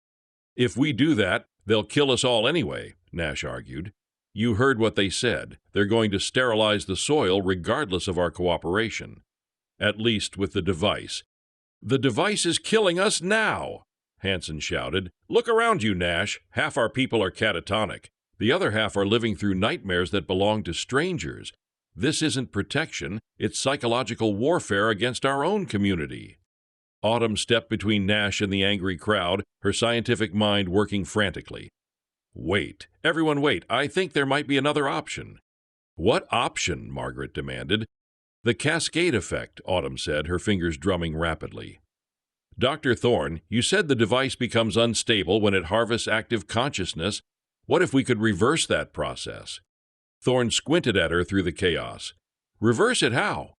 [SPEAKER 1] "If we do that, they'll kill us all anyway," Nash argued. "You heard what they said. They're going to sterilize the soil regardless of our cooperation. At least with the device." "The device is killing us now!" Hansen shouted. "Look around you, Nash. Half our people are catatonic. The other half are living through nightmares that belong to strangers. This isn't protection, it's psychological warfare against our own community." Autumn stepped between Nash and the angry crowd, her scientific mind working frantically. "Wait. Everyone wait. I think there might be another option." "What option?" Margaret demanded. "The cascade effect," Autumn said, her fingers drumming rapidly. "Dr. Thorne, you said the device becomes unstable when it harvests active consciousness. What if we could reverse that process?" Thorne squinted at her through the chaos. "Reverse it how?"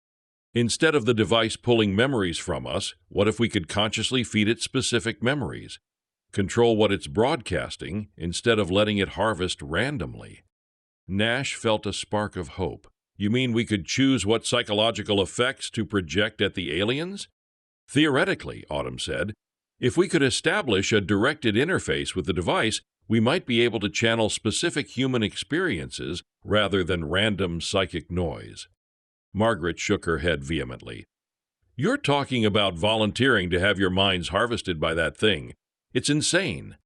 [SPEAKER 1] "Instead of the device pulling memories from us, what if we could consciously feed it specific memories? Control what it's broadcasting instead of letting it harvest randomly." Nash felt a spark of hope. "You mean we could choose what psychological effects to project at the aliens?" "Theoretically," Autumn said. "If we could establish a directed interface with the device, we might be able to channel specific human experiences rather than random psychic noise." Margaret shook her head vehemently. "You're talking about volunteering to have your minds harvested by that thing. It's insane."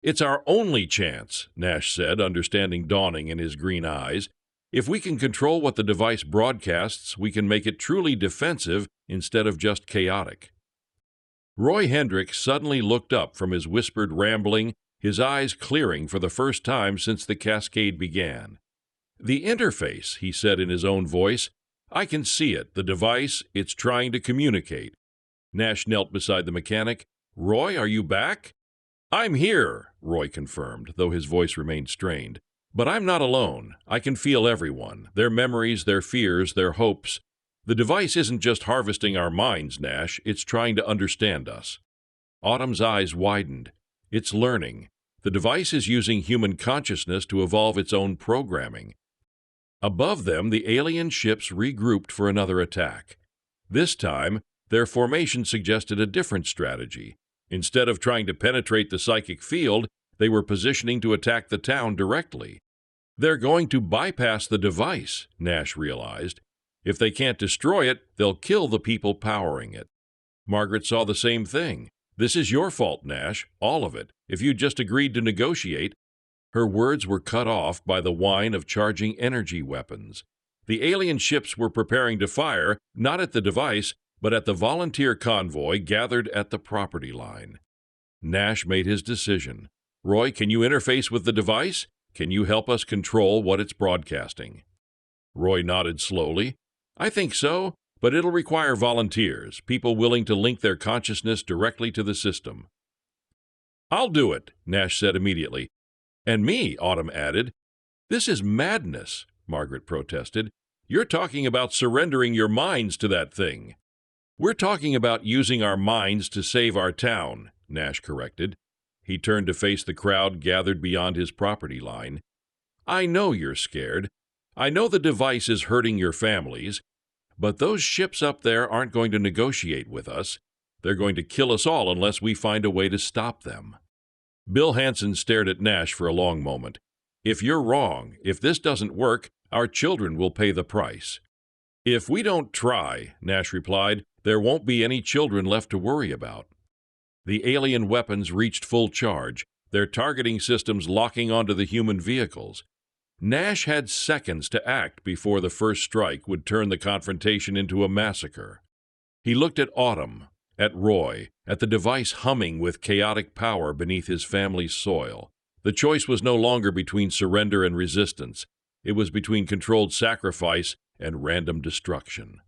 [SPEAKER 1] "It's our only chance," Nash said, understanding dawning in his green eyes. "If we can control what the device broadcasts, we can make it truly defensive instead of just chaotic." Roy Hendricks suddenly looked up from his whispered rambling, his eyes clearing for the first time since the cascade began. "The interface," he said in his own voice. I can see it. The device, it's trying to communicate. Nash knelt beside the mechanic. Roy, are you back? I'm here, Roy confirmed, though his voice remained strained. But I'm not alone. I can feel everyone, their memories, their fears, their hopes. The device isn't just harvesting our minds, Nash. It's trying to understand us. Autumn's eyes widened. It's learning. The device is using human consciousness to evolve its own programming. Above them, the alien ships regrouped for another attack. This time, their formation suggested a different strategy. Instead of trying to penetrate the psychic field, they were positioning to attack the town directly. They're going to bypass the device, Nash realized. If they can't destroy it, they'll kill the people powering it. Margaret saw the same thing. This is your fault, Nash, all of it. If you'd just agreed to negotiate. Her words were cut off by the whine of charging energy weapons. The alien ships were preparing to fire, not at the device, but at the volunteer convoy gathered at the property line. Nash made his decision. Roy, can you interface with the device? Can you help us control what it's broadcasting? Roy nodded slowly. I think so, but it'll require volunteers, people willing to link their consciousness directly to the system. I'll do it, Nash said immediately. And me, Autumn added. This is madness, Margaret protested. You're talking about surrendering your minds to that thing. We're talking about using our minds to save our town, Nash corrected. He turned to face the crowd gathered beyond his property line. I know you're scared. I know the device is hurting your families, but those ships up there aren't going to negotiate with us. They're going to kill us all unless we find a way to stop them. Bill Hansen stared at Nash for a long moment. If you're wrong, if this doesn't work, our children will pay the price. If we don't try, Nash replied, there won't be any children left to worry about. The alien weapons reached full charge, their targeting systems locking onto the human vehicles. Nash had seconds to act before the first strike would turn the confrontation into a massacre. He looked at Autumn, at Roy, at the device humming with chaotic power beneath his family's soil. The choice was no longer between surrender and resistance. It was between controlled sacrifice and random destruction.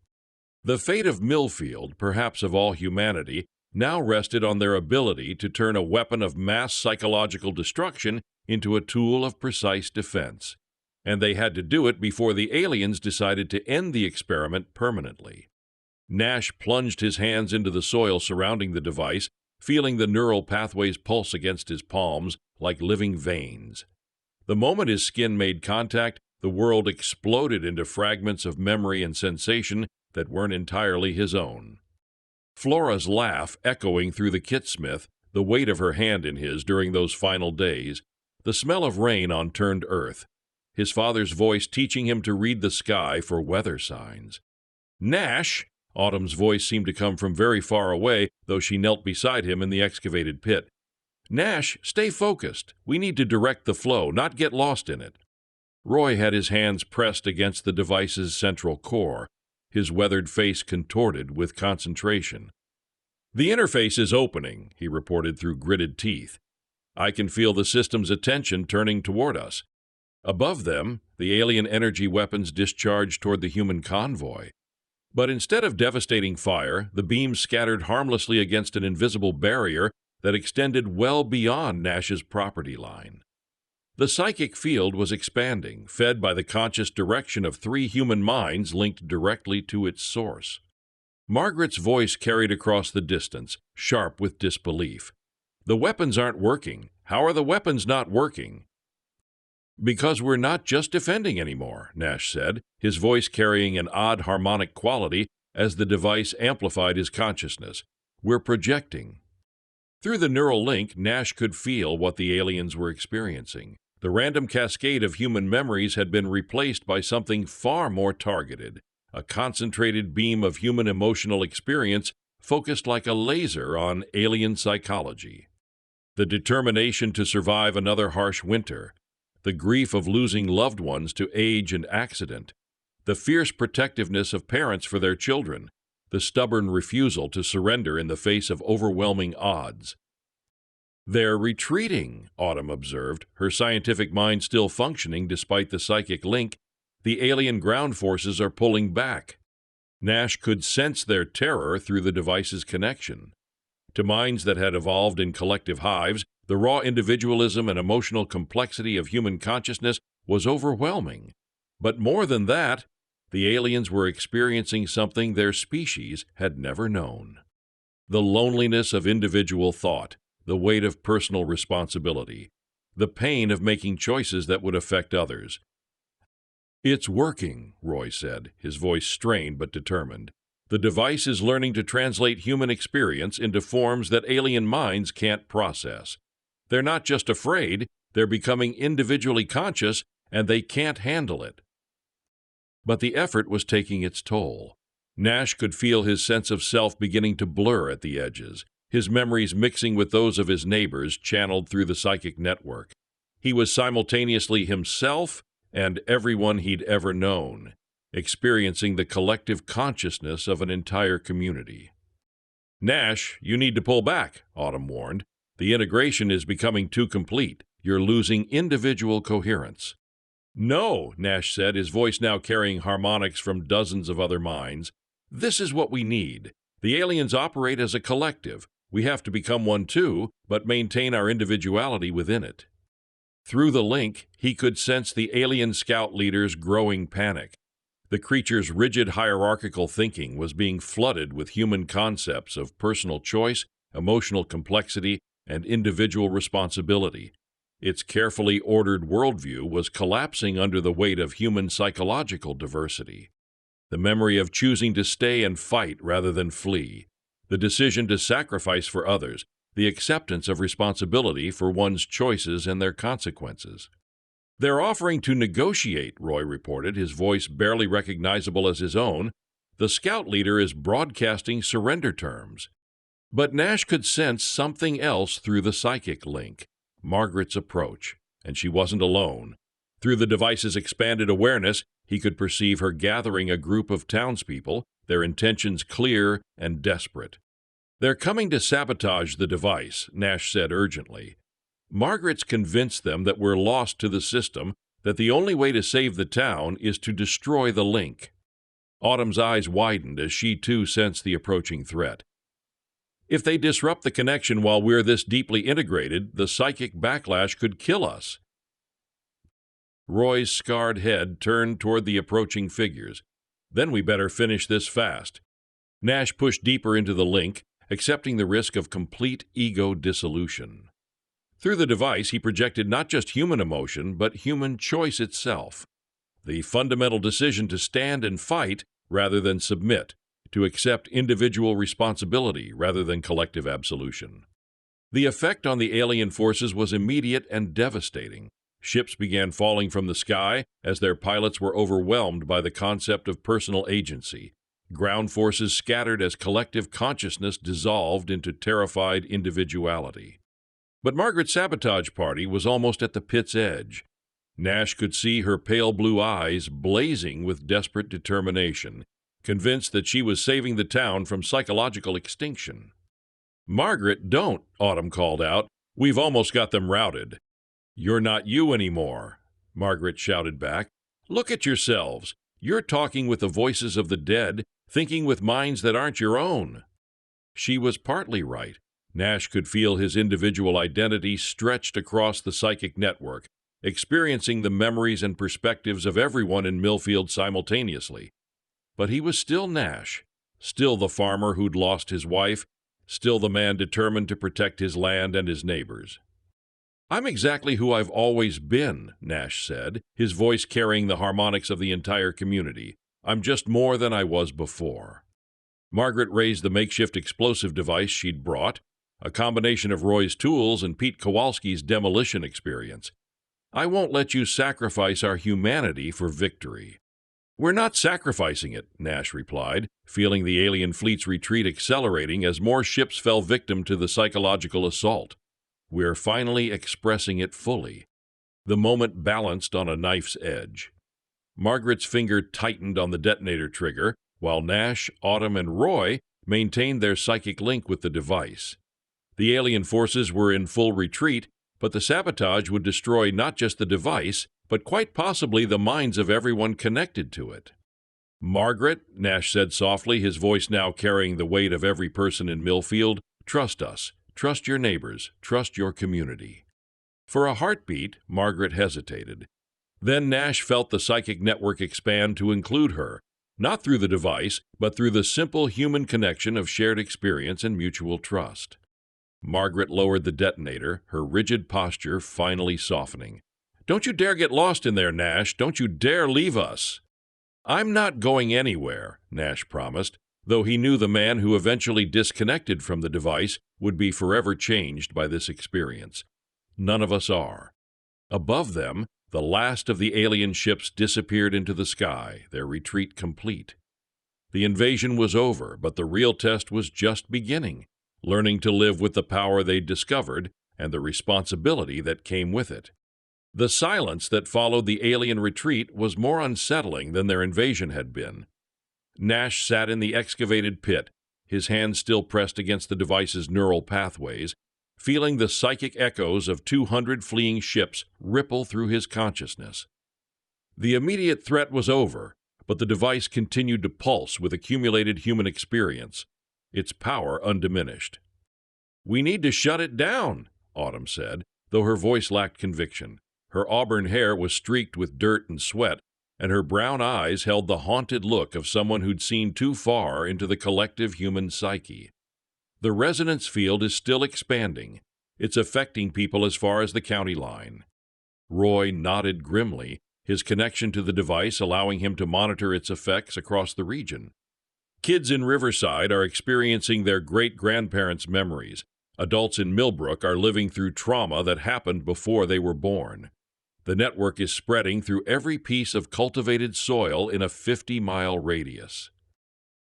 [SPEAKER 1] The fate of Millfield, perhaps of all humanity, now rested on their ability to turn a weapon of mass psychological destruction into a tool of precise defense. And they had to do it before the aliens decided to end the experiment permanently. Nash plunged his hands into the soil surrounding the device, feeling the neural pathways pulse against his palms like living veins. The moment his skin made contact, the world exploded into fragments of memory and sensation that weren't entirely his own. Flora's laugh echoing through the kitsmith, the weight of her hand in his during those final days, the smell of rain on turned earth, his father's voice teaching him to read the sky for weather signs. Nash! Autumn's voice seemed to come from very far away, though she knelt beside him in the excavated pit. Nash, stay focused. We need to direct the flow, not get lost in it. Roy had his hands pressed against the device's central core, his weathered face contorted with concentration. The interface is opening, he reported through gritted teeth. I can feel the system's attention turning toward us. Above them, the alien energy weapons discharged toward the human convoy. But instead of devastating fire, the beams scattered harmlessly against an invisible barrier that extended well beyond Nash's property line. The psychic field was expanding, fed by the conscious direction of 3 human minds linked directly to its source. Margaret's voice carried across the distance, sharp with disbelief. The weapons aren't working. How are the weapons not working? Because we're not just defending anymore, Nash said, his voice carrying an odd harmonic quality as the device amplified his consciousness. We're projecting. Through the neural link, Nash could feel what the aliens were experiencing. The random cascade of human memories had been replaced by something far more targeted, a concentrated beam of human emotional experience focused like a laser on alien psychology. The determination to survive another harsh winter, the grief of losing loved ones to age and accident, the fierce protectiveness of parents for their children, the stubborn refusal to surrender in the face of overwhelming odds. They're retreating, Autumn observed, her scientific mind still functioning despite the psychic link. The alien ground forces are pulling back. Nash could sense their terror through the device's connection. To minds that had evolved in collective hives, the raw individualism and emotional complexity of human consciousness was overwhelming. But more than that, the aliens were experiencing something their species had never known. The loneliness of individual thought, the weight of personal responsibility, the pain of making choices that would affect others. "It's working," Roy said, his voice strained but determined. "The device is learning to translate human experience into forms that alien minds can't process. They're not just afraid, they're becoming individually conscious, and they can't handle it." But the effort was taking its toll. Nash could feel his sense of self beginning to blur at the edges, his memories mixing with those of his neighbors channeled through the psychic network. He was simultaneously himself and everyone he'd ever known, experiencing the collective consciousness of an entire community. "Nash, you need to pull back," Autumn warned. "The integration is becoming too complete. You're losing individual coherence." "No," Nash said, his voice now carrying harmonics from dozens of other minds. "This is what we need. The aliens operate as a collective. We have to become one too, but maintain our individuality within it." Through the link, he could sense the alien scout leader's growing panic. The creature's rigid hierarchical thinking was being flooded with human concepts of personal choice, emotional complexity, and individual responsibility. Its carefully ordered worldview was collapsing under the weight of human psychological diversity. The memory of choosing to stay and fight rather than flee, the decision to sacrifice for others, the acceptance of responsibility for one's choices and their consequences. "They're offering to negotiate," Roy reported, his voice barely recognizable as his own. "The scout leader is broadcasting surrender terms." But Nash could sense something else through the psychic link, Margaret's approach, and she wasn't alone. Through the device's expanded awareness, he could perceive her gathering a group of townspeople, their intentions clear and desperate. "They're coming to sabotage the device," Nash said urgently. "Margaret's convinced them that we're lost to the system, that the only way to save the town is to destroy the link." Autumn's eyes widened as she too sensed the approaching threat. "If they disrupt the connection while we're this deeply integrated, the psychic backlash could kill us." Roy's scarred head turned toward the approaching figures. "Then we better finish this fast." Nash pushed deeper into the link, accepting the risk of complete ego dissolution. Through the device, he projected not just human emotion, but human choice itself. The fundamental decision to stand and fight rather than submit, to accept individual responsibility rather than collective absolution. The effect on the alien forces was immediate and devastating. Ships began falling from the sky as their pilots were overwhelmed by the concept of personal agency. Ground forces scattered as collective consciousness dissolved into terrified individuality. But Margaret's sabotage party was almost at the pit's edge. Nash could see her pale blue eyes blazing with desperate determination, convinced that she was saving the town from psychological extinction. "Margaret, don't," Autumn called out. "We've almost got them routed." "You're not you anymore," Margaret shouted back. "Look at yourselves. You're talking with the voices of the dead, thinking with minds that aren't your own." She was partly right. Nash could feel his individual identity stretched across the psychic network, experiencing the memories and perspectives of everyone in Millfield simultaneously. But he was still Nash, still the farmer who'd lost his wife, still the man determined to protect his land and his neighbors. "I'm exactly who I've always been," Nash said, his voice carrying the harmonics of the entire community. "I'm just more than I was before." Margaret raised the makeshift explosive device she'd brought, a combination of Roy's tools and Pete Kowalski's demolition experience. "I won't let you sacrifice our humanity for victory." "We're not sacrificing it," Nash replied, feeling the alien fleet's retreat accelerating as more ships fell victim to the psychological assault. "We're finally expressing it fully." The moment balanced on a knife's edge. Margaret's finger tightened on the detonator trigger, while Nash, Autumn, and Roy maintained their psychic link with the device. The alien forces were in full retreat, but the sabotage would destroy not just the device, but quite possibly the minds of everyone connected to it. "Margaret," Nash said softly, his voice now carrying the weight of every person in Millfield, "trust us. Trust your neighbors. Trust your community." For a heartbeat, Margaret hesitated. Then Nash felt the psychic network expand to include her, not through the device, but through the simple human connection of shared experience and mutual trust. Margaret lowered the detonator, her rigid posture finally softening. "Don't you dare get lost in there, Nash. Don't you dare leave us." "I'm not going anywhere," Nash promised, though he knew the man who eventually disconnected from the device would be forever changed by this experience. None of us are. Above them, the last of the alien ships disappeared into the sky, their retreat complete. The invasion was over, but the real test was just beginning, learning to live with the power they'd discovered and the responsibility that came with it. The silence that followed the alien retreat was more unsettling than their invasion had been. Nash sat in the excavated pit, his hands still pressed against the device's neural pathways, feeling the psychic echoes of 200 fleeing ships ripple through his consciousness. The immediate threat was over, but the device continued to pulse with accumulated human experience, its power undiminished. "We need to shut it down," Autumn said, though her voice lacked conviction. Her auburn hair was streaked with dirt and sweat, and her brown eyes held the haunted look of someone who'd seen too far into the collective human psyche. "The resonance field is still expanding. It's affecting people as far as the county line." Roy nodded grimly, his connection to the device allowing him to monitor its effects across the region. "Kids in Riverside are experiencing their great-grandparents' memories. Adults in Millbrook are living through trauma that happened before they were born. The network is spreading through every piece of cultivated soil in a 50-mile radius."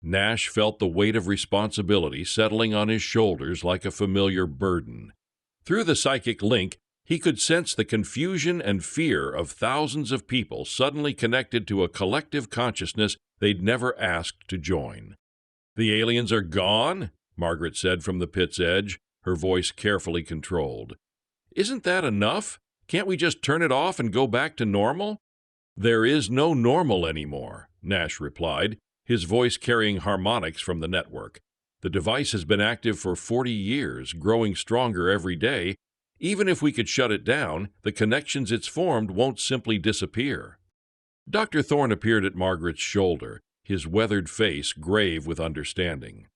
[SPEAKER 1] Nash felt the weight of responsibility settling on his shoulders like a familiar burden. Through the psychic link, he could sense the confusion and fear of thousands of people suddenly connected to a collective consciousness they'd never asked to join. "The aliens are gone?" Margaret said from the pit's edge, her voice carefully controlled. "Isn't that enough? Can't we just turn it off and go back to normal?" "There is no normal anymore," Nash replied, his voice carrying harmonics from the network. "The device has been active for 40 years, growing stronger every day. Even if we could shut it down, the connections it's formed won't simply disappear." Dr. Thorne appeared at Margaret's shoulder, his weathered face grave with understanding.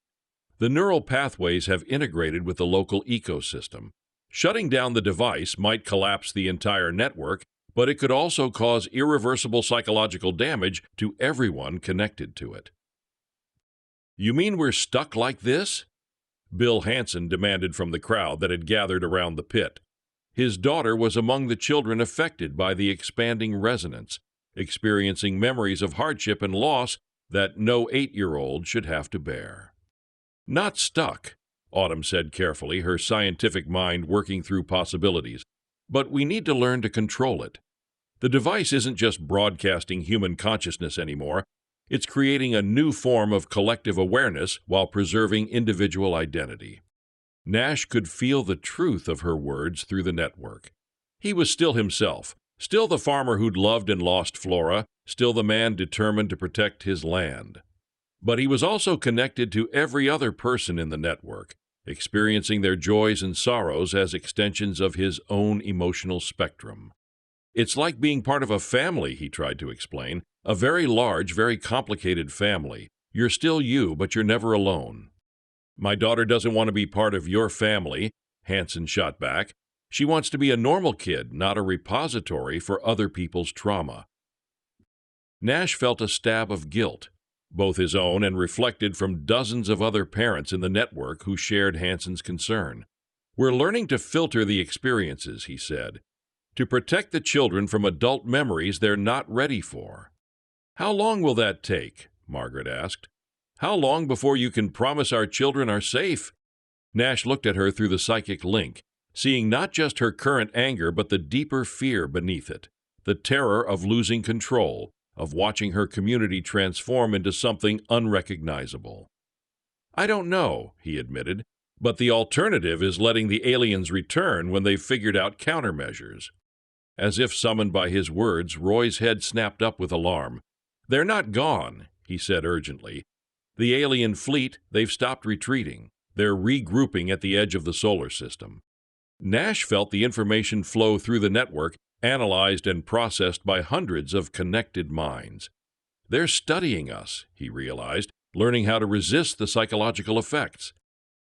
[SPEAKER 1] "The neural pathways have integrated with the local ecosystem. Shutting down the device might collapse the entire network, but it could also cause irreversible psychological damage to everyone connected to it." "You mean we're stuck like this?" Bill Hansen demanded from the crowd that had gathered around the pit. His daughter was among the children affected by the expanding resonance, experiencing memories of hardship and loss that no 8-year-old should have to bear. "Not stuck," Autumn said carefully, her scientific mind working through possibilities. "But we need to learn to control it. The device isn't just broadcasting human consciousness anymore. It's creating a new form of collective awareness while preserving individual identity." Nash could feel the truth of her words through the network. He was still himself, still the farmer who'd loved and lost Flora, still the man determined to protect his land. But he was also connected to every other person in the network, experiencing their joys and sorrows as extensions of his own emotional spectrum. "It's like being part of a family," he tried to explain, "a very large, very complicated family. You're still you, but you're never alone." "My daughter doesn't want to be part of your family," Hansen shot back. "She wants to be a normal kid, not a repository for other people's trauma." Nash felt a stab of guilt, both his own and reflected from dozens of other parents in the network who shared Hansen's concern. "We're learning to filter the experiences," he said, "to protect the children from adult memories they're not ready for." "How long will that take?" Margaret asked. "How long before you can promise our children are safe?" Nash looked at her through the psychic link, seeing not just her current anger but the deeper fear beneath it, the terror of losing control, of watching her community transform into something unrecognizable. "I don't know," he admitted, "but the alternative is letting the aliens return when they've figured out countermeasures." As if summoned by his words, Roy's head snapped up with alarm. "They're not gone," he said urgently. "The alien fleet, they've stopped retreating. They're regrouping at the edge of the solar system." Nash felt the information flow through the network, analyzed and processed by hundreds of connected minds. "They're studying us," he realized, "learning how to resist the psychological effects."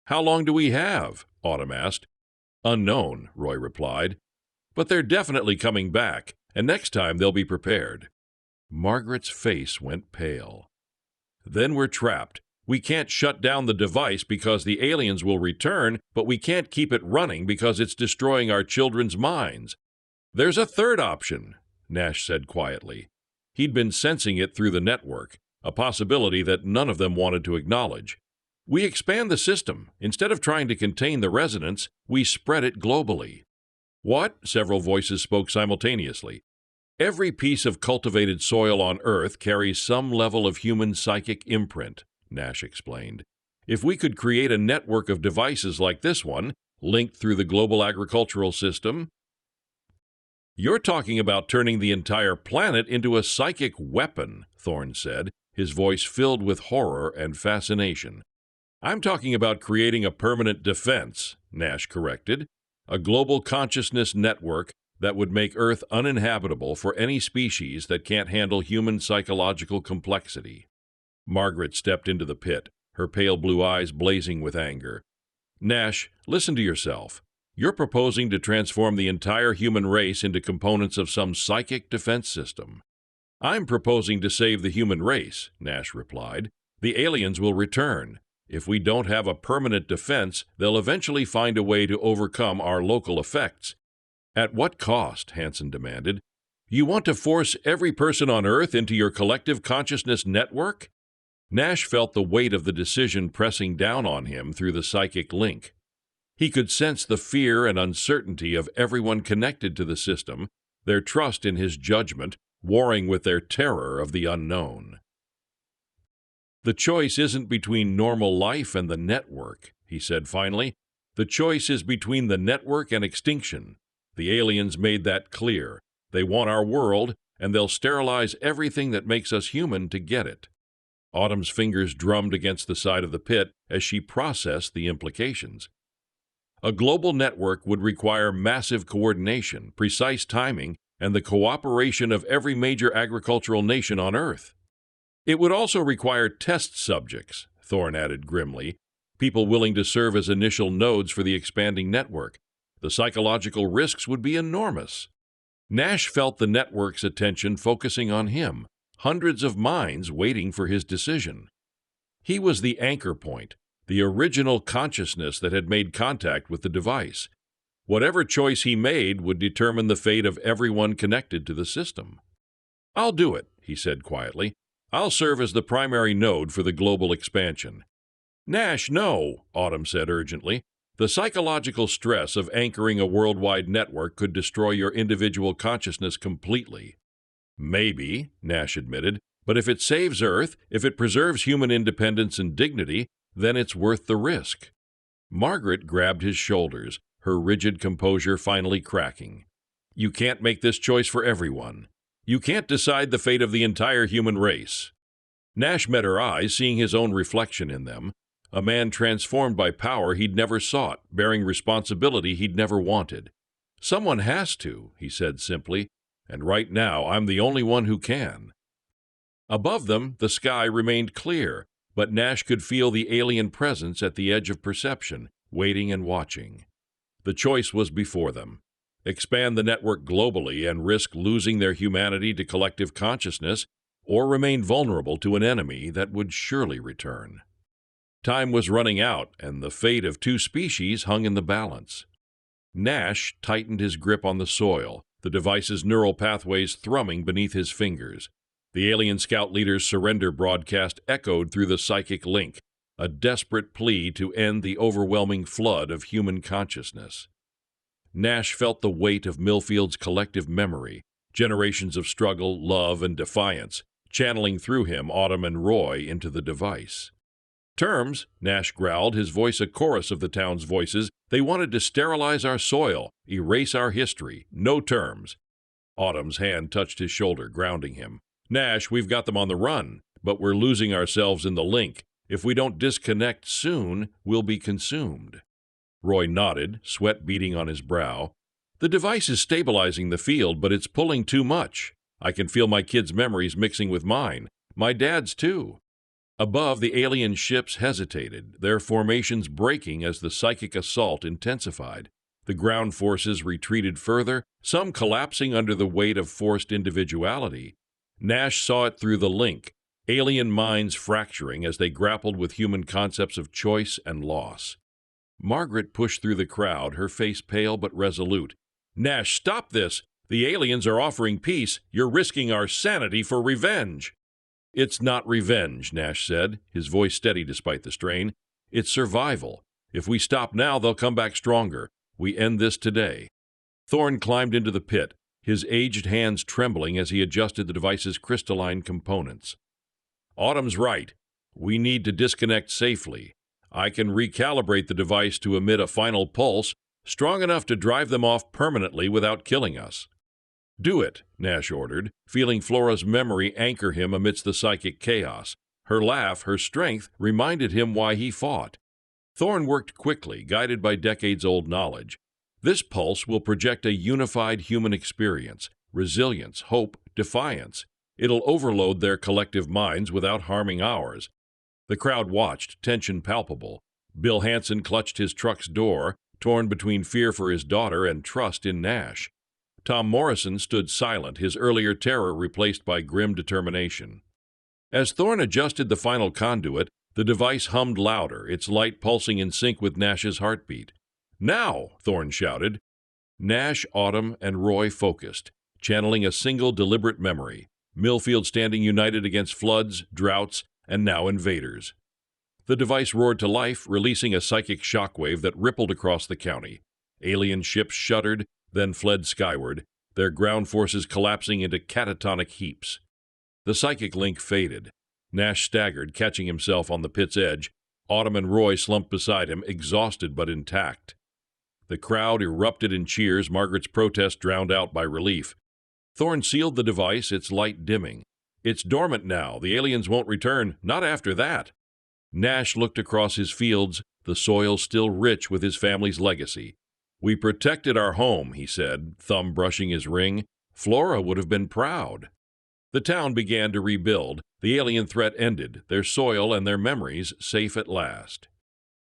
[SPEAKER 1] "How long do we have?" Autumn asked. "Unknown," Roy replied. "But they're definitely coming back, and next time they'll be prepared." Margaret's face went pale. "Then we're trapped. We can't shut down the device because the aliens will return, but we can't keep it running because it's destroying our children's minds." "There's a third option," Nash said quietly. He'd been sensing it through the network, a possibility that none of them wanted to acknowledge. "We expand the system. Instead of trying to contain the resonance, we spread it globally." "What?" Several voices spoke simultaneously. "Every piece of cultivated soil on Earth carries some level of human psychic imprint," Nash explained. "If we could create a network of devices like this one, linked through the global agricultural system—" "You're talking about turning the entire planet into a psychic weapon," Thorne said, his voice filled with horror and fascination. "I'm talking about creating a permanent defense," Nash corrected. "A global consciousness network that would make Earth uninhabitable for any species that can't handle human psychological complexity." Margaret stepped into the pit, her pale blue eyes blazing with anger. "Nash, listen to yourself. You're proposing to transform the entire human race into components of some psychic defense system." "I'm proposing to save the human race," Nash replied. "The aliens will return. If we don't have a permanent defense, they'll eventually find a way to overcome our local effects." "At what cost?" Hansen demanded. "You want to force every person on Earth into your collective consciousness network?" Nash felt the weight of the decision pressing down on him through the psychic link. He could sense the fear and uncertainty of everyone connected to the system, their trust in his judgment, warring with their terror of the unknown. "The choice isn't between normal life and the network," he said finally. "The choice is between the network and extinction. The aliens made that clear. They want our world, and they'll sterilize everything that makes us human to get it." Autumn's fingers drummed against the side of the pit as she processed the implications. "A global network would require massive coordination, precise timing, and the cooperation of every major agricultural nation on Earth. It would also require test subjects," Thorne added grimly, "people willing to serve as initial nodes for the expanding network. The psychological risks would be enormous." Nash felt the network's attention focusing on him, hundreds of minds waiting for his decision. He was the anchor point, the original consciousness that had made contact with the device. Whatever choice he made would determine the fate of everyone connected to the system. "I'll do it," he said quietly. "I'll serve as the primary node for the global expansion." "Nash, no," Autumn said urgently. "The psychological stress of anchoring a worldwide network could destroy your individual consciousness completely." "Maybe," Nash admitted, "but if it saves Earth, if it preserves human independence and dignity, then it's worth the risk." Margaret grabbed his shoulders, her rigid composure finally cracking. "You can't make this choice for everyone. You can't decide the fate of the entire human race." Nash met her eyes, seeing his own reflection in them. A man transformed by power he'd never sought, bearing responsibility he'd never wanted. "Someone has to," he said simply, "and right now I'm the only one who can." Above them, the sky remained clear, but Nash could feel the alien presence at the edge of perception, waiting and watching. The choice was before them. Expand the network globally and risk losing their humanity to collective consciousness, or remain vulnerable to an enemy that would surely return. Time was running out, and the fate of two species hung in the balance. Nash tightened his grip on the soil, the device's neural pathways thrumming beneath his fingers. The alien scout leader's surrender broadcast echoed through the psychic link, a desperate plea to end the overwhelming flood of human consciousness. Nash felt the weight of Millfield's collective memory, generations of struggle, love, and defiance, channeling through him Autumn and Roy into the device. "Terms," Nash growled, his voice a chorus of the town's voices. "They wanted to sterilize our soil, erase our history. No terms. Autumn's hand touched his shoulder, grounding him. Nash, we've got them on the run, but we're losing ourselves in the link. If we don't disconnect soon, we'll be consumed. Roy nodded, sweat beading on his brow. The device is stabilizing the field, but it's pulling too much. I can feel my kids' memories mixing with mine. My dad's, too. Above, the alien ships hesitated, their formations breaking as the psychic assault intensified. The ground forces retreated further, some collapsing under the weight of forced individuality. Nash saw it through the link, alien minds fracturing as they grappled with human concepts of choice and loss. Margaret pushed through the crowd, her face pale but resolute. Nash, stop this! The aliens are offering peace. You're risking our sanity for revenge. It's not revenge, Nash said, his voice steady despite the strain. It's survival. If we stop now, they'll come back stronger. We end this today. Thorne climbed into the pit, his aged hands trembling as he adjusted the device's crystalline components. Autumn's right. We need to disconnect safely. I can recalibrate the device to emit a final pulse, strong enough to drive them off permanently without killing us. Do it, Nash ordered, feeling Flora's memory anchor him amidst the psychic chaos. Her laugh, her strength, reminded him why he fought. Thorne worked quickly, guided by decades-old knowledge. This pulse will project a unified human experience, resilience, hope, defiance. It'll overload their collective minds without harming ours. The crowd watched, tension palpable. Bill Hansen clutched his truck's door, torn between fear for his daughter and trust in Nash. Tom Morrison stood silent, his earlier terror replaced by grim determination. As Thorne adjusted the final conduit, the device hummed louder, its light pulsing in sync with Nash's heartbeat. Now, Thorne shouted. Nash, Autumn, and Roy focused, channeling a single deliberate memory, Millfield standing united against floods, droughts, and now invaders. The device roared to life, releasing a psychic shockwave that rippled across the county. Alien ships shuddered, then fled skyward, their ground forces collapsing into catatonic heaps. The psychic link faded. Nash staggered, catching himself on the pit's edge. Autumn and Roy slumped beside him, exhausted but intact. The crowd erupted in cheers, Margaret's protest drowned out by relief. Thorne sealed the device, its light dimming. It's dormant now. The aliens won't return. Not after that. Nash looked across his fields, the soil still rich with his family's legacy. We protected our home, he said, thumb brushing his ring. Flora would have been proud. The town began to rebuild. The alien threat ended, their soil and their memories safe at last.